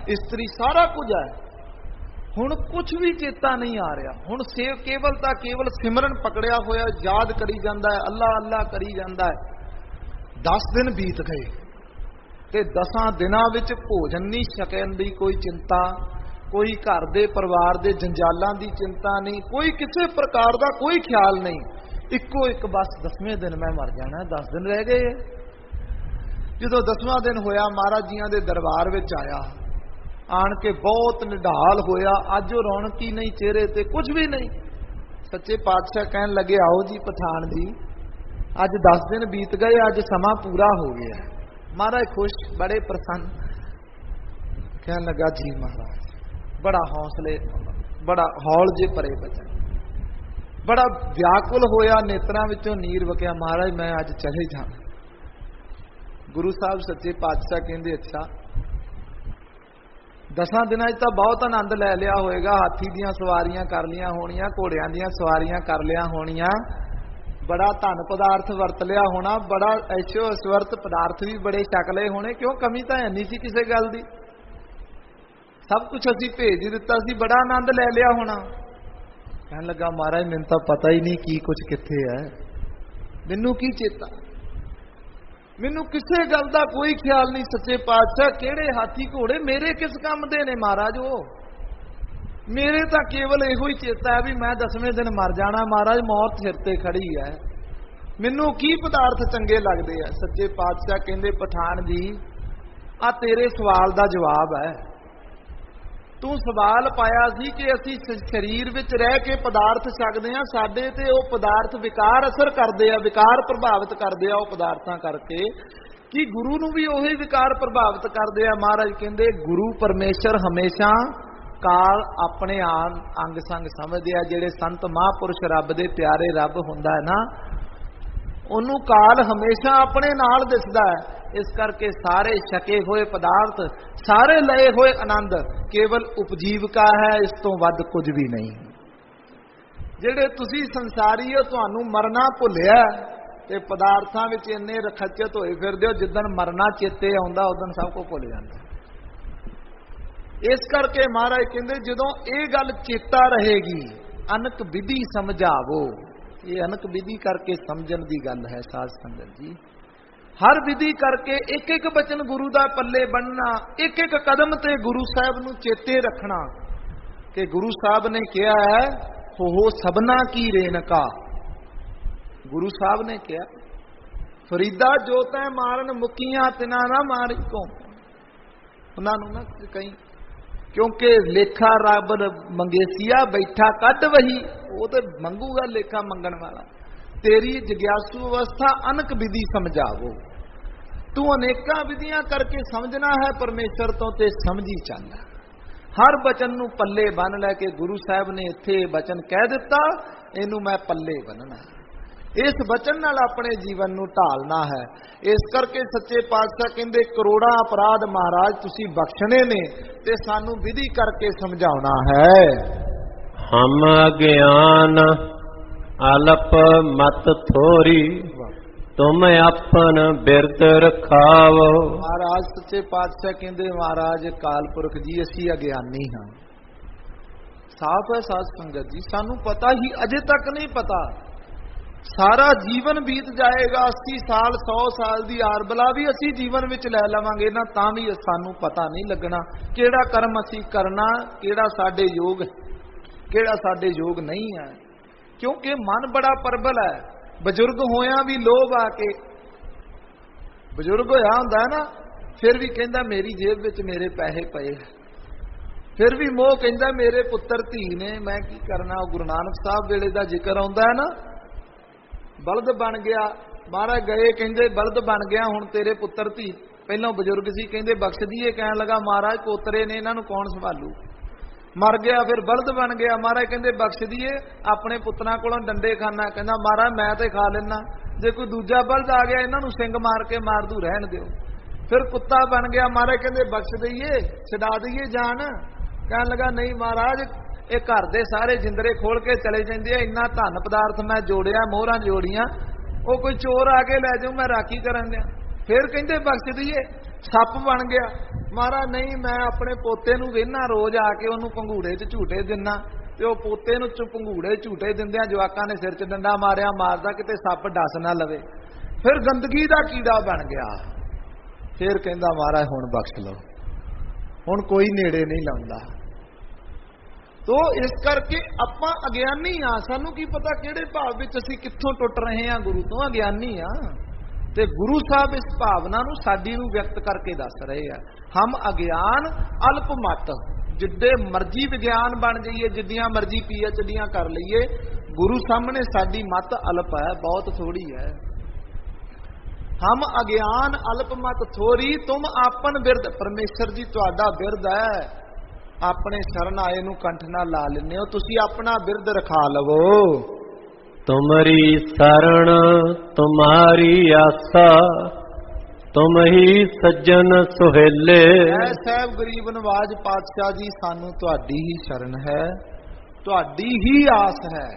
इस्त्री सारा कुछ है। हुण कुछ भी चेता नहीं आ रहा। हुण केवल सिमरन पकड़िया होया याद करी जांदा है, अल्लाह अल्लाह करी जांदा है। 10 दिन बीत गए ते 10 दिनां विच भोजन नहीं छकण दी कोई चिंता, कोई घर दे परिवार दे जंजालां दी चिंता नहीं, कोई किसी प्रकार का कोई ख्याल नहीं। इक्को एक बस 10वें दिन मैं मर जाना, 10 दिन रह गए। जदों 10वां दिन होया महाराज जियां दे दरबार विच आया, आन के बहुत निढाल होया। अज वो रौनक ही नहीं चेहरे ते, कुछ भी नहीं। सच्चे पातशाह कहन लगे आओ जी पठान जी अज 10 दिन बीत गए, अज समा पूरा हो गया। महाराज खुश बड़े प्रसन्न। कहन लगा जी महाराज बड़ा हौसले बड़ा हौल जे परे बचन, बड़ा व्याकुल होया, नेत्रां विचों नीर वगिया। महाराज मैं अज चले जाना। गुरु साहब सच्चे पातशाह कहंदे अच्छा 10 दिनां तो बहुत आनंद लै लिया होएगा। हाथी दियां सवारियां कर लिया होनियां, घोड़ियां दियां सवारियां कर लिया होनियां, बड़ा धन पदार्थ वरत लिया होना, बड़ा ऐशो ऐश्वर्त पदार्थ भी बड़े छक लए होने। क्यों कमी तो है नहीं सी किसी गल दी, सब कुछ असीं भेज दिता सी, बड़ा आनंद लै लिया होना। कहन लगा महाराज मैनूं तां पता ही नहीं की कुछ कित्थे है, मैनूं की चेता, मैनूं किसी गल का कोई ख्याल नहीं। सच्चे पातशाह किहड़े हाथी घोड़े मेरे किस काम दे ने महाराज, वो मेरे तो केवल इहो ही चेता है भी मैं 10वें दिन मर जाना। महाराज मौत सिर ते खड़ी है, मैनूं की पदार्थ चंगे लगदे आ। सच्चे पातशाह कहंदे पठान जी आ तेरे सवाल का जवाब है। तू सवाल पाया सी कि असी शरीर विच रह के पदार्थ छकदे हां, साडे ते वो पदार्थ विकार असर करदे आ, विकार प्रभावित करदे आ। वो पदार्थां करके कि गुरु नूं भी उही विकार प्रभावित करदे आ। महाराज कहंदे गुरु परमेश्वर हमेशा काल अपने अंग संग समझदे आ। जिहड़े संत महापुरुष रब दे प्यारे रब हुंदा है ना, उन्होंने काल हमेशा अपने नाल दिसदा है। इस करके सारे छके हुए पदार्थ, सारे लए हुए आनंद केवल उपजीविका है, इस तो वध कुछ भी नहीं। जेड़े तुसी संसारी हो, तुहानू मरना भुलिया ते पदार्थां विच इन्ने रखचित होए फिरदे हो, जिद्दन मरना चेते आउंदा उदन सब कुछ भुल जांदा। इस करके महाराज कहंदे जदों ये गल चेता रहेगी, अनक विधि समझावो। ये अनक विधि करके समझण दी गल है साध संगत जी। हर विधि करके एक एक बचन गुरु दा पल्ले बनना, एक एक कदम ते गुरु साहब नूं चेते रखना कि गुरु साहब ने कहा है हो सबना की रेनका। गुरु साहब ने कहा फरीदा जो तै मारन मुकियां तिना ना मारी को, उन्होंने ना कहीं, क्योंकि लेखा रब मंगेसिया बैठा कद वही, वो तो मंगूगा लेखा मंगण वाला। तेरी जिज्ञासु अवस्था अनक विधि समझावो। तू अनेका विधियां करके समझना है परमेश्वर तो ते समझी चल। हर बचन नूं पल्ले बन लैके गुरु साहब ने इत्थे बचन कह दिता, इनू मैं पल्ले बनना, इस बचन नाल अपने जीवन नूं ढालना है। इस करके सच्चे पातशाह कहंदे करोड़ां अपराध महाराज तुसीं बख्शणे ने ते सानू विधि करके समझाउणा है। हम अज्ञान अल्प मत थोरी, तुम अपन बिरद रखावो। महाराज सच्चे पातशाह कहंदे महाराज अकाल पुरख जी असीं अज्ञानी हां, साफ है साध संगत जी, सानू पता ही अजे तक नहीं पता। सारा जीवन बीत जाएगा, 80 साल 100 साल की आरबला भी असी जीवन में लै लवांगे ना, तां भी सानू पता नहीं लगना किहड़ा कर्म असी करना, किहड़ा साडे योग, किहड़ा साडे योग नहीं है। क्योंकि मन बड़ा प्रबल है। बजुर्ग होया भी लोभ आके, बजुर्ग होया हुंदा है ना, फिर भी कहंदा मेरी जेब विच मेरे पैसे पए, फिर भी मोह कहंदा मेरे पुत्र धी ने, मैं की करना। गुरु नानक साहब वेले दा जिक्र आउंदा है ना, बलद बन गया महाराज गए, कहंदे बलद बन गया हुण तेरे पुत्र धी, पहलों बजुर्ग सी कहंदे बख्श दीए, कहण लगा महाराज पोतरे ने इन्हां नूं कौन संभालू, मर गया फिर बलद बन गया, महाराज कहंदे बख्श दीए अपने पुत्रां कोलों डंडे खाना, कहंदा महाराज मैं ते खा लेना, जे कोई दूजा बलद आ गया इन्हां नूं सिंग मार के मार दू रहण दिओ। फिर कुत्ता बन गया, महाराज कहंदे बख्श दईए छडा दईए जान, कहण लगा नहीं महाराज ये घर दे सारे जिंदरे खोल के चले जाते हैं, इन्ना धन पदार्थ मैं जोड़िया मोहरां जोड़ियां, वो कोई चोर आके लै जाऊं मैं राखी करन दिया। फिर कहंदे बख्श दईए। सप बन गया, महाराज नहीं मैं अपने पोते नूं वेहना रोज आके उन्होंने पंगूड़े च झूटे दिना, ते वो पोते नूं पंगूड़े झूटे दिंदियां जवाकां ने सिर च डंडा मारिया मारदा किते सप डस ना लवे। फिर गंदगी दा कीड़ा बन गया। फिर कहंदा महाराज हुण बख्श लो, हुण कोई नेड़े नहीं लाउंदा। तो इस करके आपां अज्ञानी हाँ, सानू की पता किहड़े भाव विच असीं कित्थों टुट रहे हैं, गुरु तो अज्ञानी हाँ। ते गुरु साहब इस भावना नूं साडी नूं व्यक्त करके दस रहे हैं। हम अज्ञान अल्प मत, जिद्दे मर्जी विज्ञान बन जाइए, जिद्दियां मर्जी PhDयां कर लईए, गुरु सामने साडी मत अल्प है, बहुत थोड़ी है। हम अज्ञान अल्प मत थोड़ी, तुम आपन बिरद, परमेश्वर जी तुहाडा बिरद है, अपने शरण आए नूं कंठ नाल ला लेने हो, तुसी अपना बिरद रखा लवो। तुमरी शरण तुम्हारी आसा, तुम ही सज्जन सुहेले। साहब गरीब नवाज पातशाह जी सानू तुहाडी ही शरण है, तुहाडी ही आस है,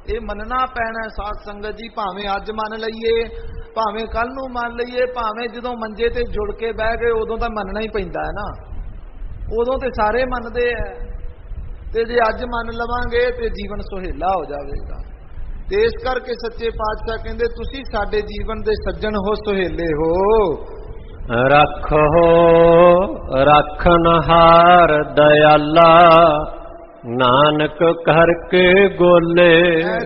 ये मनना पैना साध संगत जी। भावें अज मन लईए, भावें कल नूं मन लईए, भावें जदों मंजे ते जुड़ के बह गए उदों तां मनना ही पैंदा है ना, उदों ते सारे मनदे है, ते जे अज मन लवांगे ते जीवन सुहेला हो जाएगा। ते इस करके सच्चे पातशाह कहंदे तुसी साडे जीवन दे सज्जन हो, सुहेले हो। रखो रखनहार दयाला, नानक करके गोले।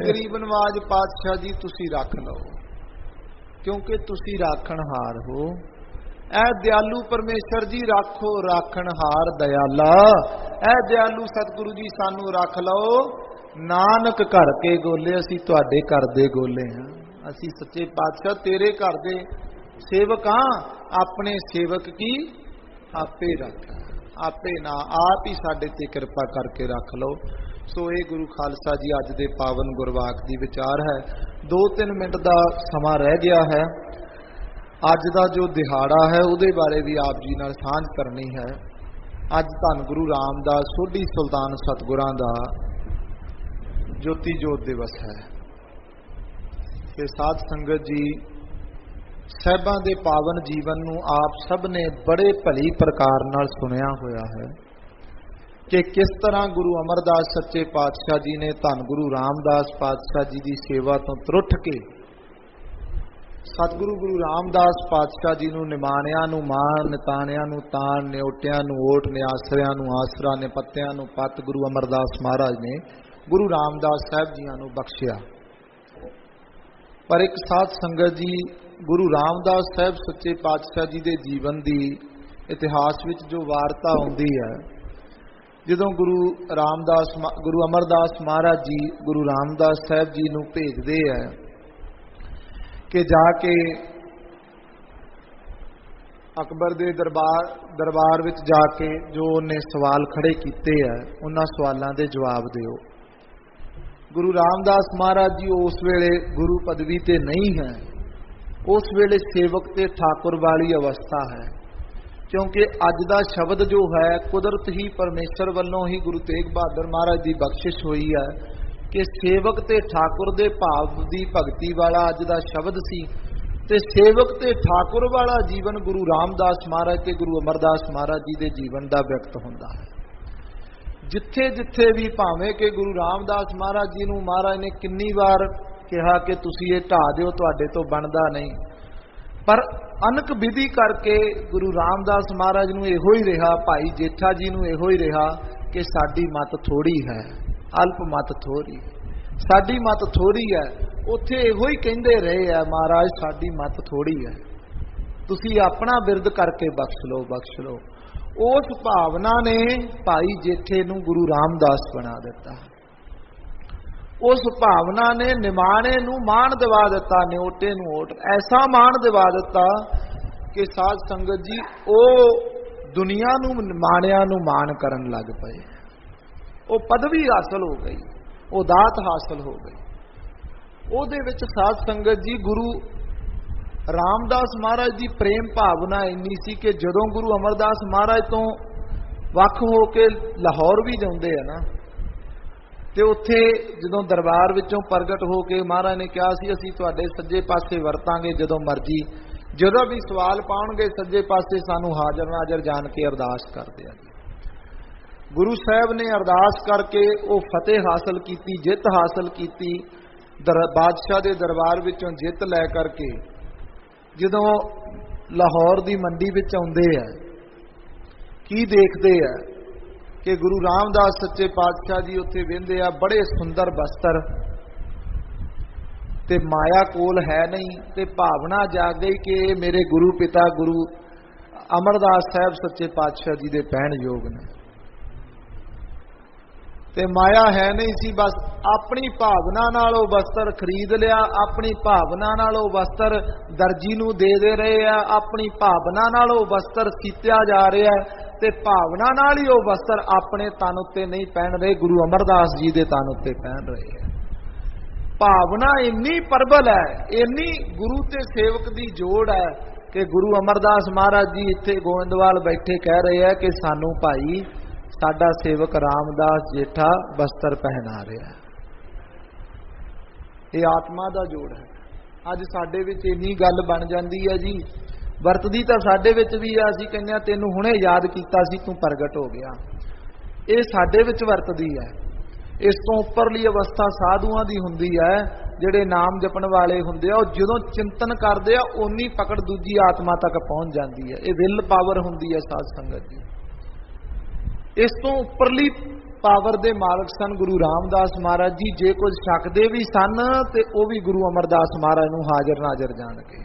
गरीब नवाज पातशाह जी तुसी रख लो, क्योंकि तुसी राखणहार हो। ऐ दयालु परमेश्वर जी राखो राखणहार दयाला, ऐ दयालु सतगुरु जी सानू रख लो। नानक घर के गोले, असी तुहाडे घर दे गोले हां, असी सच्चे पातशाह तेरे घर दे सेवक हां। अपने सेवक की आपे रख, आपे ना आप ही साडे ते कृपा करके रख लो। सो ये गुरु खालसा जी अज दे पावन गुरवाक दी विचार है। 2-3 मिनट का समा रह गया है। अज का जो दिहाड़ा है उहदे बारे भी आप जी नाल सांझ करनी है। अज धन गुरु रामदास सोढी सुल्तान सतगुरां दा ज्योति जोत दिवस है। ते साध संगत जी साहिबां दे पावन जीवन नूं आप सब ने बड़े भली प्रकार नाल सुनिया होया है कि किस तरह गुरु अमरदास सच्चे पातशाह जी ने धन गुरु रामदास पातशाह जी की सेवा तो त्रुठ के सतगुरु गुरु रामदास पातशाह जी नूं निमाणिया नूं मान, निताणिया नूं तान, न्योटिया नूं ओट, निआसरिया नूं आसरा, निपत्तिया नूं पत गुरु अमरदास महाराज ने गुरु रामदास साहब जियां नूं बख्शिया। पर एक साध संगत जी गुरु रामदास साहब सच्चे पातशाह जी के जीवन की इतिहास विच जो वारता आउंदी है, जदों गुरु रामदास गुरु अमरदास महाराज जी गुरु रामदास साहब जी नूं भेजदे है कि जाके ਅਕਬਰ ਦੇ ਦਰਬਾਰ ਵਿੱਚ ਜਾ ਕੇ ਜੋ ਉਹਨੇ ਸਵਾਲ ਖੜੇ ਕੀਤੇ ਆ, ਉਹਨਾਂ ਸਵਾਲਾਂ ਦੇ ਜਵਾਬ ਦਿਓ। ਗੁਰੂ ਰਾਮਦਾਸ ਮਹਾਰਾਜ ਜੀ ਉਸ ਵੇਲੇ ਗੁਰੂ ਪਦਵੀ ਤੇ ਨਹੀਂ ਹੈ, ਉਸ ਵੇਲੇ ਸੇਵਕ ਤੇ ਠਾਕੁਰ ਵਾਲੀ ਅਵਸਥਾ ਹੈ। ਕਿਉਂਕਿ ਅੱਜ ਦਾ ਸ਼ਬਦ ਜੋ ਹੈ ਕੁਦਰਤ ਹੀ ਪਰਮੇਸ਼ਰ ਵੱਲੋਂ ਹੀ ਗੁਰੂ ਤੇਗ ਬਹਾਦਰ ਮਹਾਰਾਜ ਦੀ ਬਖਸ਼ਿਸ਼ ਹੋਈ ਹੈ ਕਿ ਸੇਵਕ ਤੇ ਠਾਕੁਰ ਦੇ ਭਾਵ ਦੀ ਭਗਤੀ ਵਾਲਾ ਅੱਜ ਦਾ ਸ਼ਬਦ ਸੀ। ਤੇ ਸੇਵਕ ਤੇ ਠਾਕੁਰ ਵਾਲਾ ਜੀਵਨ ਗੁਰੂ ਰਾਮਦਾਸ ਮਹਾਰਾਜ ਤੇ ਗੁਰੂ ਅਮਰਦਾਸ ਮਹਾਰਾਜ ਜੀ ਦੇ ਜੀਵਨ ਦਾ ਵਿਅਕਤ ਹੁੰਦਾ ਹੈ। ਜਿੱਥੇ ਜਿੱਥੇ ਵੀ ਭਾਵੇਂ ਕਿ ਗੁਰੂ ਰਾਮਦਾਸ ਮਹਾਰਾਜ ਜੀ ਨੂੰ ਮਹਾਰਾਜ ਨੇ ਕਿੰਨੀ ਵਾਰ ਕਿਹਾ ਕਿ ਤੁਸੀਂ ਇਹ ਢਾਹ ਦਿਓ, ਤੁਹਾਡੇ ਤੋਂ ਬਣਦਾ ਨਹੀਂ, ਪਰ ਅਨਕ ਵਿਧੀ ਕਰਕੇ ਗੁਰੂ ਰਾਮਦਾਸ ਮਹਾਰਾਜ ਨੂੰ ਇਹੋ ਹੀ ਰਿਹਾ, ਭਾਈ ਜੇਠਾ ਜੀ ਨੂੰ ਇਹੋ ਹੀ ਰਿਹਾ ਕਿ ਸਾਡੀ ਮਤ ਥੋੜੀ ਹੈ, ਅਲਪ ਮਤ ਥੋੜੀ, ਸਾਡੀ ਮਤ ਥੋੜੀ ਹੈ। ਉੱਥੇ ਇਹੋ ਹੀ ਕਹਿੰਦੇ ਰਹੇ ਆ, ਮਹਾਰਾਜ ਸਾਡੀ ਮਤ ਥੋੜੀ ਹੈ, ਤੁਸੀਂ ਆਪਣਾ ਬਿਰਧ ਕਰਕੇ ਬਖਸ਼ ਲਓ, ਬਖਸ਼ ਲਓ। ਉਸ ਭਾਵਨਾ ਨੇ ਭਾਈ ਜੇਠੇ ਨੂੰ ਗੁਰੂ ਰਾਮਦਾਸ ਬਣਾ ਦਿੱਤਾ। ਉਸ ਭਾਵਨਾ ਨੇ ਨਿਮਾਣੇ ਨੂੰ ਮਾਣ ਦਿਵਾ ਦਿੱਤਾ, ਨਿਓਟੇ ਨੂੰ ਓਟ ਐਸਾ ਮਾਣ ਦਿਵਾ ਦਿੱਤਾ ਕਿ ਸਾਧ ਸੰਗਤ ਜੀ ਉਹ ਦੁਨੀਆ ਨੂੰ ਨਿਮਾਣਿਆਂ ਨੂੰ ਮਾਣ ਕਰਨ ਲੱਗ ਪਏ। ਉਹ ਪਦਵੀ ਹਾਸਲ ਹੋ ਗਈ, ਉਹ ਦਾਤ ਹਾਸਲ ਹੋ ਗਈ। ਉਹਦੇ ਵਿੱਚ ਸਾਧ ਸੰਗਤ ਜੀ ਗੁਰੂ ਰਾਮਦਾਸ ਮਹਾਰਾਜ ਦੀ ਪ੍ਰੇਮ ਭਾਵਨਾ ਇੰਨੀ ਸੀ ਕਿ ਜਦੋਂ ਗੁਰੂ ਅਮਰਦਾਸ ਮਹਾਰਾਜ ਤੋਂ ਵੱਖ ਹੋ ਕੇ ਲਾਹੌਰ ਵੀ ਜਾਂਦੇ ਆ ਨਾ, ਤੇ ਉੱਥੇ ਜਦੋਂ ਦਰਬਾਰ ਵਿੱਚੋਂ ਪ੍ਰਗਟ ਹੋ ਕੇ ਮਹਾਰਾਜ ਨੇ ਕਿਹਾ ਸੀ ਅਸੀਂ ਤੁਹਾਡੇ ਸੱਜੇ ਪਾਸੇ ਵਰਤਾਂਗੇ ਜਦੋਂ ਮਰਜੀ, ਜਦੋਂ ਵੀ ਸਵਾਲ ਪਾਉਣਗੇ ਸੱਜੇ ਪਾਸੇ ਸਾਨੂੰ ਹਾਜ਼ਰ ਨਾਜ਼ਰ ਜਾਣ ਕੇ ਅਰਦਾਸ ਕਰਦੇ ਆ। ਗੁਰੂ ਸਾਹਿਬ ਨੇ ਅਰਦਾਸ ਕਰਕੇ ਉਹ ਫਤਿਹ ਹਾਸਲ ਕੀਤੀ, ਜਿੱਤ ਹਾਸਲ ਕੀਤੀ। ਬਾਦਸ਼ਾਹ ਦੇ ਦਰਬਾਰ ਵਿੱਚੋਂ ਜਿੱਤ ਲੈ ਕਰਕੇ ਜਦੋਂ ਲਾਹੌਰ ਦੀ ਮੰਡੀ ਵਿੱਚ ਆਉਂਦੇ ਆ, ਕੀ ਦੇਖਦੇ ਆ ਕਿ ਗੁਰੂ ਰਾਮਦਾਸ ਸੱਚੇ ਪਾਤਸ਼ਾਹ ਜੀ ਉੱਥੇ ਵਹਿੰਦੇ ਆ, ਬੜੇ ਸੁੰਦਰ ਬਸਤਰ, ਤੇ ਮਾਇਆ ਕੋਲ ਹੈ ਨਹੀਂ, ਤੇ ਭਾਵਨਾ ਜਾਗ ਗਈ ਕਿ ਇਹ ਮੇਰੇ ਗੁਰੂ ਪਿਤਾ ਗੁਰੂ ਅਮਰਦਾਸ ਸਾਹਿਬ ਸੱਚੇ ਪਾਤਸ਼ਾਹ ਜੀ ਦੇ ਪਹਿਣ ਯੋਗ ਨੇ। ਤੇ ਮਾਇਆ ਹੈ ਨਹੀਂ ਸੀ, ਬਸ ਆਪਣੀ ਭਾਵਨਾ ਨਾਲ ਉਹ ਵਸਤਰ ਖਰੀਦ ਲਿਆ, ਆਪਣੀ ਭਾਵਨਾ ਨਾਲ ਉਹ ਵਸਤਰ ਦਰਜੀ ਨੂੰ ਦੇ ਰਹੇ ਆ, ਆਪਣੀ ਭਾਵਨਾ ਨਾਲ ਉਹ ਵਸਤਰ ਸੀਤਿਆ ਜਾ ਰਿਹਾ, ਤੇ ਭਾਵਨਾ ਨਾਲ ਹੀ ਉਹ ਵਸਤਰ ਆਪਣੇ ਤਨ ਉੱਤੇ ਨਹੀਂ ਪਹਿਨ ਰਹੇ, ਗੁਰੂ ਅਮਰਦਾਸ ਜੀ ਦੇ ਤਨ ਉੱਤੇ ਪਹਿਨ ਰਹੇ ਆ। ਭਾਵਨਾ ਇੰਨੀ ਪ੍ਰਬਲ ਹੈ, ਇੰਨੀ ਗੁਰੂ ਤੇ ਸੇਵਕ ਦੀ ਜੋੜ ਹੈ ਕਿ ਗੁਰੂ ਅਮਰਦਾਸ ਮਹਾਰਾਜ ਜੀ ਇੱਥੇ ਗੋਇੰਦਵਾਲ ਬੈਠੇ ਕਹਿ ਰਹੇ ਆ ਕਿ ਸਾਨੂੰ ਭਾਈ ਸਾਡਾ ਸੇਵਕ ਰਾਮਦਾਸ ਜੇਠਾ ਬਸਤਰ ਪਹਿਨਾ ਰਿਹਾ। ਇਹ ਆਤਮਾ ਦਾ ਜੋੜ ਹੈ। ਅੱਜ ਸਾਡੇ ਵਿੱਚ ਇੰਨੀ ਗੱਲ ਬਣ ਜਾਂਦੀ ਹੈ ਜੀ, ਵਰਤਦੀ ਤਾਂ ਸਾਡੇ ਵਿੱਚ ਵੀ ਆ, ਅਸੀਂ ਕਹਿੰਦੇ ਆ ਤੈਨੂੰ ਹੁਣੇ ਯਾਦ ਕੀਤਾ ਸੀ ਤੂੰ ਪ੍ਰਗਟ ਹੋ ਗਿਆ, ਇਹ ਸਾਡੇ ਵਿੱਚ ਵਰਤਦੀ ਹੈ। ਇਸ ਤੋਂ ਉੱਪਰਲੀ ਅਵਸਥਾ ਸਾਧੂਆਂ ਦੀ ਹੁੰਦੀ ਹੈ, ਜਿਹੜੇ ਨਾਮ ਜਪਣ ਵਾਲੇ ਹੁੰਦੇ ਆ, ਉਹ ਜਦੋਂ ਚਿੰਤਨ ਕਰਦੇ ਆ ਓਨੀ ਪਕੜ ਦੂਜੀ ਆਤਮਾ ਤੱਕ ਪਹੁੰਚ ਜਾਂਦੀ ਹੈ। ਇਹ ਵਿਲ ਪਾਵਰ ਹੁੰਦੀ ਹੈ ਸਾਧ ਸੰਗਤ ਜੀ। ਇਸ ਤੋਂ ਉੱਪਰਲੀ ਪਾਵਰ ਦੇ ਮਾਲਕ ਸਨ ਗੁਰੂ ਰਾਮਦਾਸ ਮਹਾਰਾਜ ਜੀ। ਜੇ ਕੁਝ ਛਕਦੇ ਵੀ ਸਨ ਤੇ ਉਹ ਵੀ ਗੁਰੂ ਅਮਰਦਾਸ ਮਹਾਰਾਜ ਨੂੰ ਹਾਜ਼ਰ ਨਾਜ਼ਰ ਜਾਣ ਕੇ।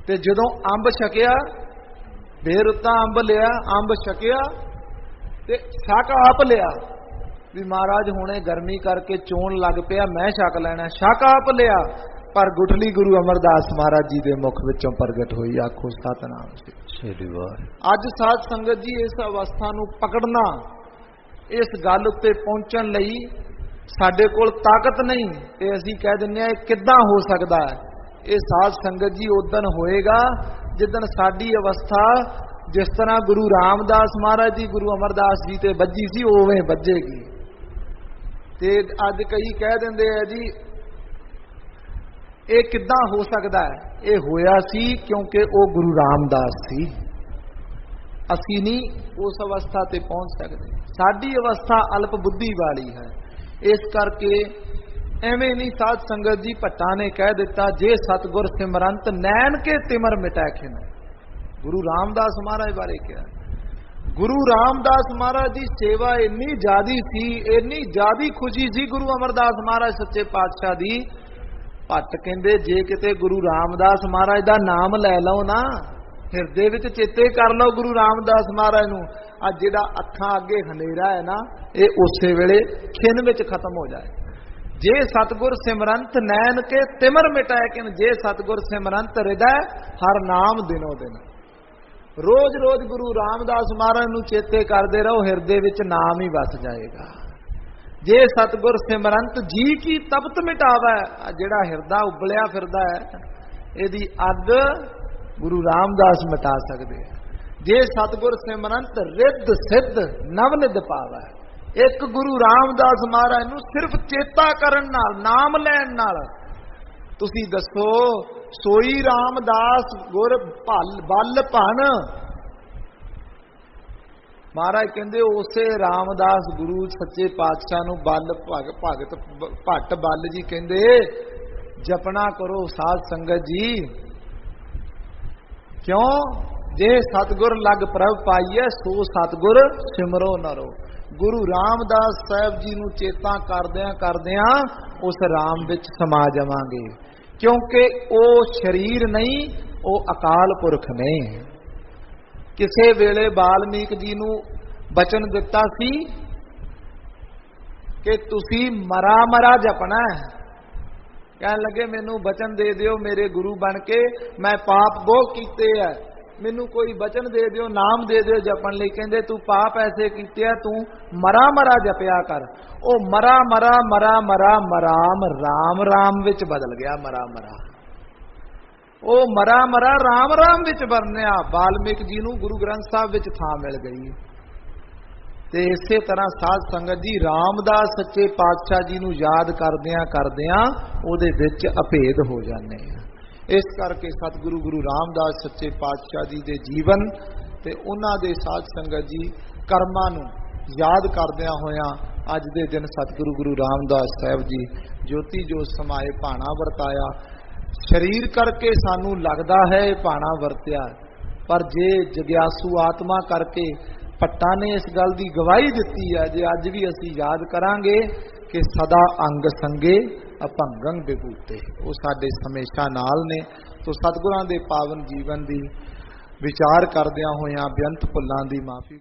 ਤੇ ਜਦੋਂ ਅੰਬ ਛਕਿਆ, ਬੇਰੁੱਤਾ ਅੰਬ ਲਿਆ, ਅੰਬ ਛਕਿਆ ਤੇ ਛਕ ਆਪ ਲਿਆ ਵੀ ਮਹਾਰਾਜ ਹੁਣੇ ਗਰਮੀ ਕਰਕੇ ਚੋਣ ਲੱਗ ਪਿਆ, ਮੈਂ ਛਕ ਲੈਣਾ, ਛਕ ਆਪ ਲਿਆ। ਪਰ ਗੁਠਲੀ ਗੁਰੂ ਅਮਰਦਾਸ ਮਹਾਰਾਜ ਜੀ ਦੇ ਮੁਖ ਵਿੱਚੋਂ ਪ੍ਰਗਟ ਹੋਈ। ਆਖੋ ਸਤਿਨਾਮ ਸ੍ਰੀ ਵਾਹਿਗੁਰੂ। ਅੱਜ ਸਾਧ ਸੰਗਤ ਜੀ ਇਸ ਅਵਸਥਾ ਨੂੰ ਪਕੜਨਾ, ਇਸ ਗੱਲ ਉੱਤੇ ਪਹੁੰਚਣ ਲਈ ਸਾਡੇ ਕੋਲ ਤਾਕਤ ਨਹੀਂ, ਤੇ ਅਸੀਂ ਕਹਿ ਦਿੰਦੇ ਆ ਇਹ ਕਿੱਦਾਂ ਹੋ ਸਕਦਾ ਹੈ। ਇਹ ਸਾਧ ਸੰਗਤ ਜੀ ਉਦਣ ਹੋਏਗਾ ਜਿੱਦਣ ਸਾਡੀ ਅਵਸਥਾ ਜਿਸ ਤਰ੍ਹਾਂ ਗੁਰੂ ਰਾਮਦਾਸ ਮਹਾਰਾਜ ਜੀ ਗੁਰੂ ਅਮਰਦਾਸ ਜੀ ਤੇ ਵੱਜੀ ਸੀ ਉਵੇਂ ਵੱਜੇਗੀ। ਤੇ ਅੱਜ ਕਈ ਕਹਿ ਦਿੰਦੇ ਆ ਜੀ ਇਹ ਕਿੱਦਾਂ ਹੋ ਸਕਦਾ ਹੈ। ਇਹ ਹੋਇਆ ਸੀ ਕਿਉਂਕਿ ਉਹ ਗੁਰੂ ਰਾਮਦਾਸ ਸੀ। ਅਸੀਂ ਨਹੀਂ ਉਸ ਅਵਸਥਾ ਤੇ ਪਹੁੰਚ ਸਕਦੇ, ਸਾਡੀ ਅਵਸਥਾ ਅਲਪ ਬੁੱਧੀ ਵਾਲੀ ਹੈ। ਇਸ ਕਰਕੇ ਐਵੇਂ ਨਹੀਂ ਸਾਧ ਸੰਗਤ ਜੀ ਭੱਟਾਂ ਨੇ ਕਹਿ ਦਿੱਤਾ, ਜੇ ਸਤਿਗੁਰ ਸਿਮਰੰਤ ਨੈਣ ਕੇ ਤਿਮਰ ਮਿਟੈ ਖਿਨ। ਗੁਰੂ ਰਾਮਦਾਸ ਮਹਾਰਾਜ ਬਾਰੇ ਕਿਹਾ। ਗੁਰੂ ਰਾਮਦਾਸ ਮਹਾਰਾਜ ਦੀ ਸੇਵਾ ਇੰਨੀ ਜ਼ਿਆਦੀ ਸੀ, ਇੰਨੀ ਜ਼ਿਆਦੀ ਖੁਸ਼ੀ ਸੀ ਗੁਰੂ ਅਮਰਦਾਸ ਮਹਾਰਾਜ ਸੱਚੇ ਪਾਤਸ਼ਾਹ ਦੀ। ਭੱਟ ਕਹਿੰਦੇ ਜੇ ਕਿਤੇ ਗੁਰੂ ਰਾਮਦਾਸ ਮਹਾਰਾਜ ਦਾ ਨਾਮ ਲੈ ਲਓ ਨਾ, ਹਿਰਦੇ ਵਿੱਚ ਚੇਤੇ ਕਰ ਲਓ ਗੁਰੂ ਰਾਮਦਾਸ ਮਹਾਰਾਜ ਨੂੰ, ਅੱਜ ਜਿਹੜਾ ਅੱਖਾਂ ਅੱਗੇ ਹਨੇਰਾ ਹੈ ਨਾ, ਇਹ ਉਸੇ ਵੇਲੇ ਖਿੰਨ ਵਿੱਚ ਖਤਮ ਹੋ ਜਾਏ। जे सतगुर सिमरंत नैन के तिमर मिटाए किन, जे सतगुर सिमरंत हृदय हर नाम दिनों दिन। रोज रोज गुरु रामदास महाराज नूं चेते करते रहो, हिरदे विच नाम ही वस जाएगा। जे सतगुर सिमरंत जी की तपत मिटावे, जिहड़ा हिरदा उबलिया फिरदा है इहदी अग गुरु रामदास मिटा सकदे। जे सतगुर सिमरंत रिद्ध सिद्ध नवनिध पावे, एक गुरु रामदास महाराज नूं सिर्फ चेता करन नाल, नाम लैण नाल, तुसी दसो सोई रामदास गुर बल भन। महाराज कहंदे उसे रामदास गुरु सच्चे पातशाह नूं बल भगत भट्ट बल जी कहंदे जपना करो साध संगत जी। क्यों? जे सतगुर लग प्रभ पाईए सो सतगुर सिमरो नरो। गुरु रामदास साहब जी नूं चेता करदियां करदियां उस राम विच समा जावांगे, क्योंकि वो शरीर नहीं, वो अकाल पुरख ने। किसे वेले वाल्मीकि जी नूं बचन दिता सी कि तुसी मरा मरा जपना है। कहन लगे मैनू बचन दे दिओ मेरे गुरु बन के, मैं पाप बहुत कीते है, मैनू कोई बचन दे दिओ, नाम दे दिओ जपन लई। कहंदे तू पाप ऐसे कीते है, तू मरा मरा जपया कर। ओ मरा मरा मरा मरा मराम राम राम विच बदल गया। मरा मरा ओ मरा मरा राम राम विच बरनिया। वाल्मीकि जी नूं गुरु ग्रंथ साहिब विच थां मिल गई। ते इसे तरह साध संगत जी रामदास सच्चे पातशाह जी नूं याद करदियां करदियां उहदे विच अभेद हो जाने। इस करके सतगुरु गुरु रामदास सच्चे पातशाह जी दे जीवन ते उन्हां दे साध संगत जी कर्मां नूं याद करदियां होयां अज दे दिन सतगुरु गुरु रामदास साहब जी ज्योति जोत समाए भाणा वरताया। शरीर करके सानू लगदा है भाणा वरत्या, पर जे जग्यासू आत्मा करके भट्टां ने इस गल की गवाही दिती है, जे अज भी असीं याद करांगे कि सदा अंग संगे अभंगं विभूते, वो साडे हमेशा नाल ने। तो सतगुरां दे पावन जीवन की विचार करदियां होयां बेअंत भुल्लां दी माफी।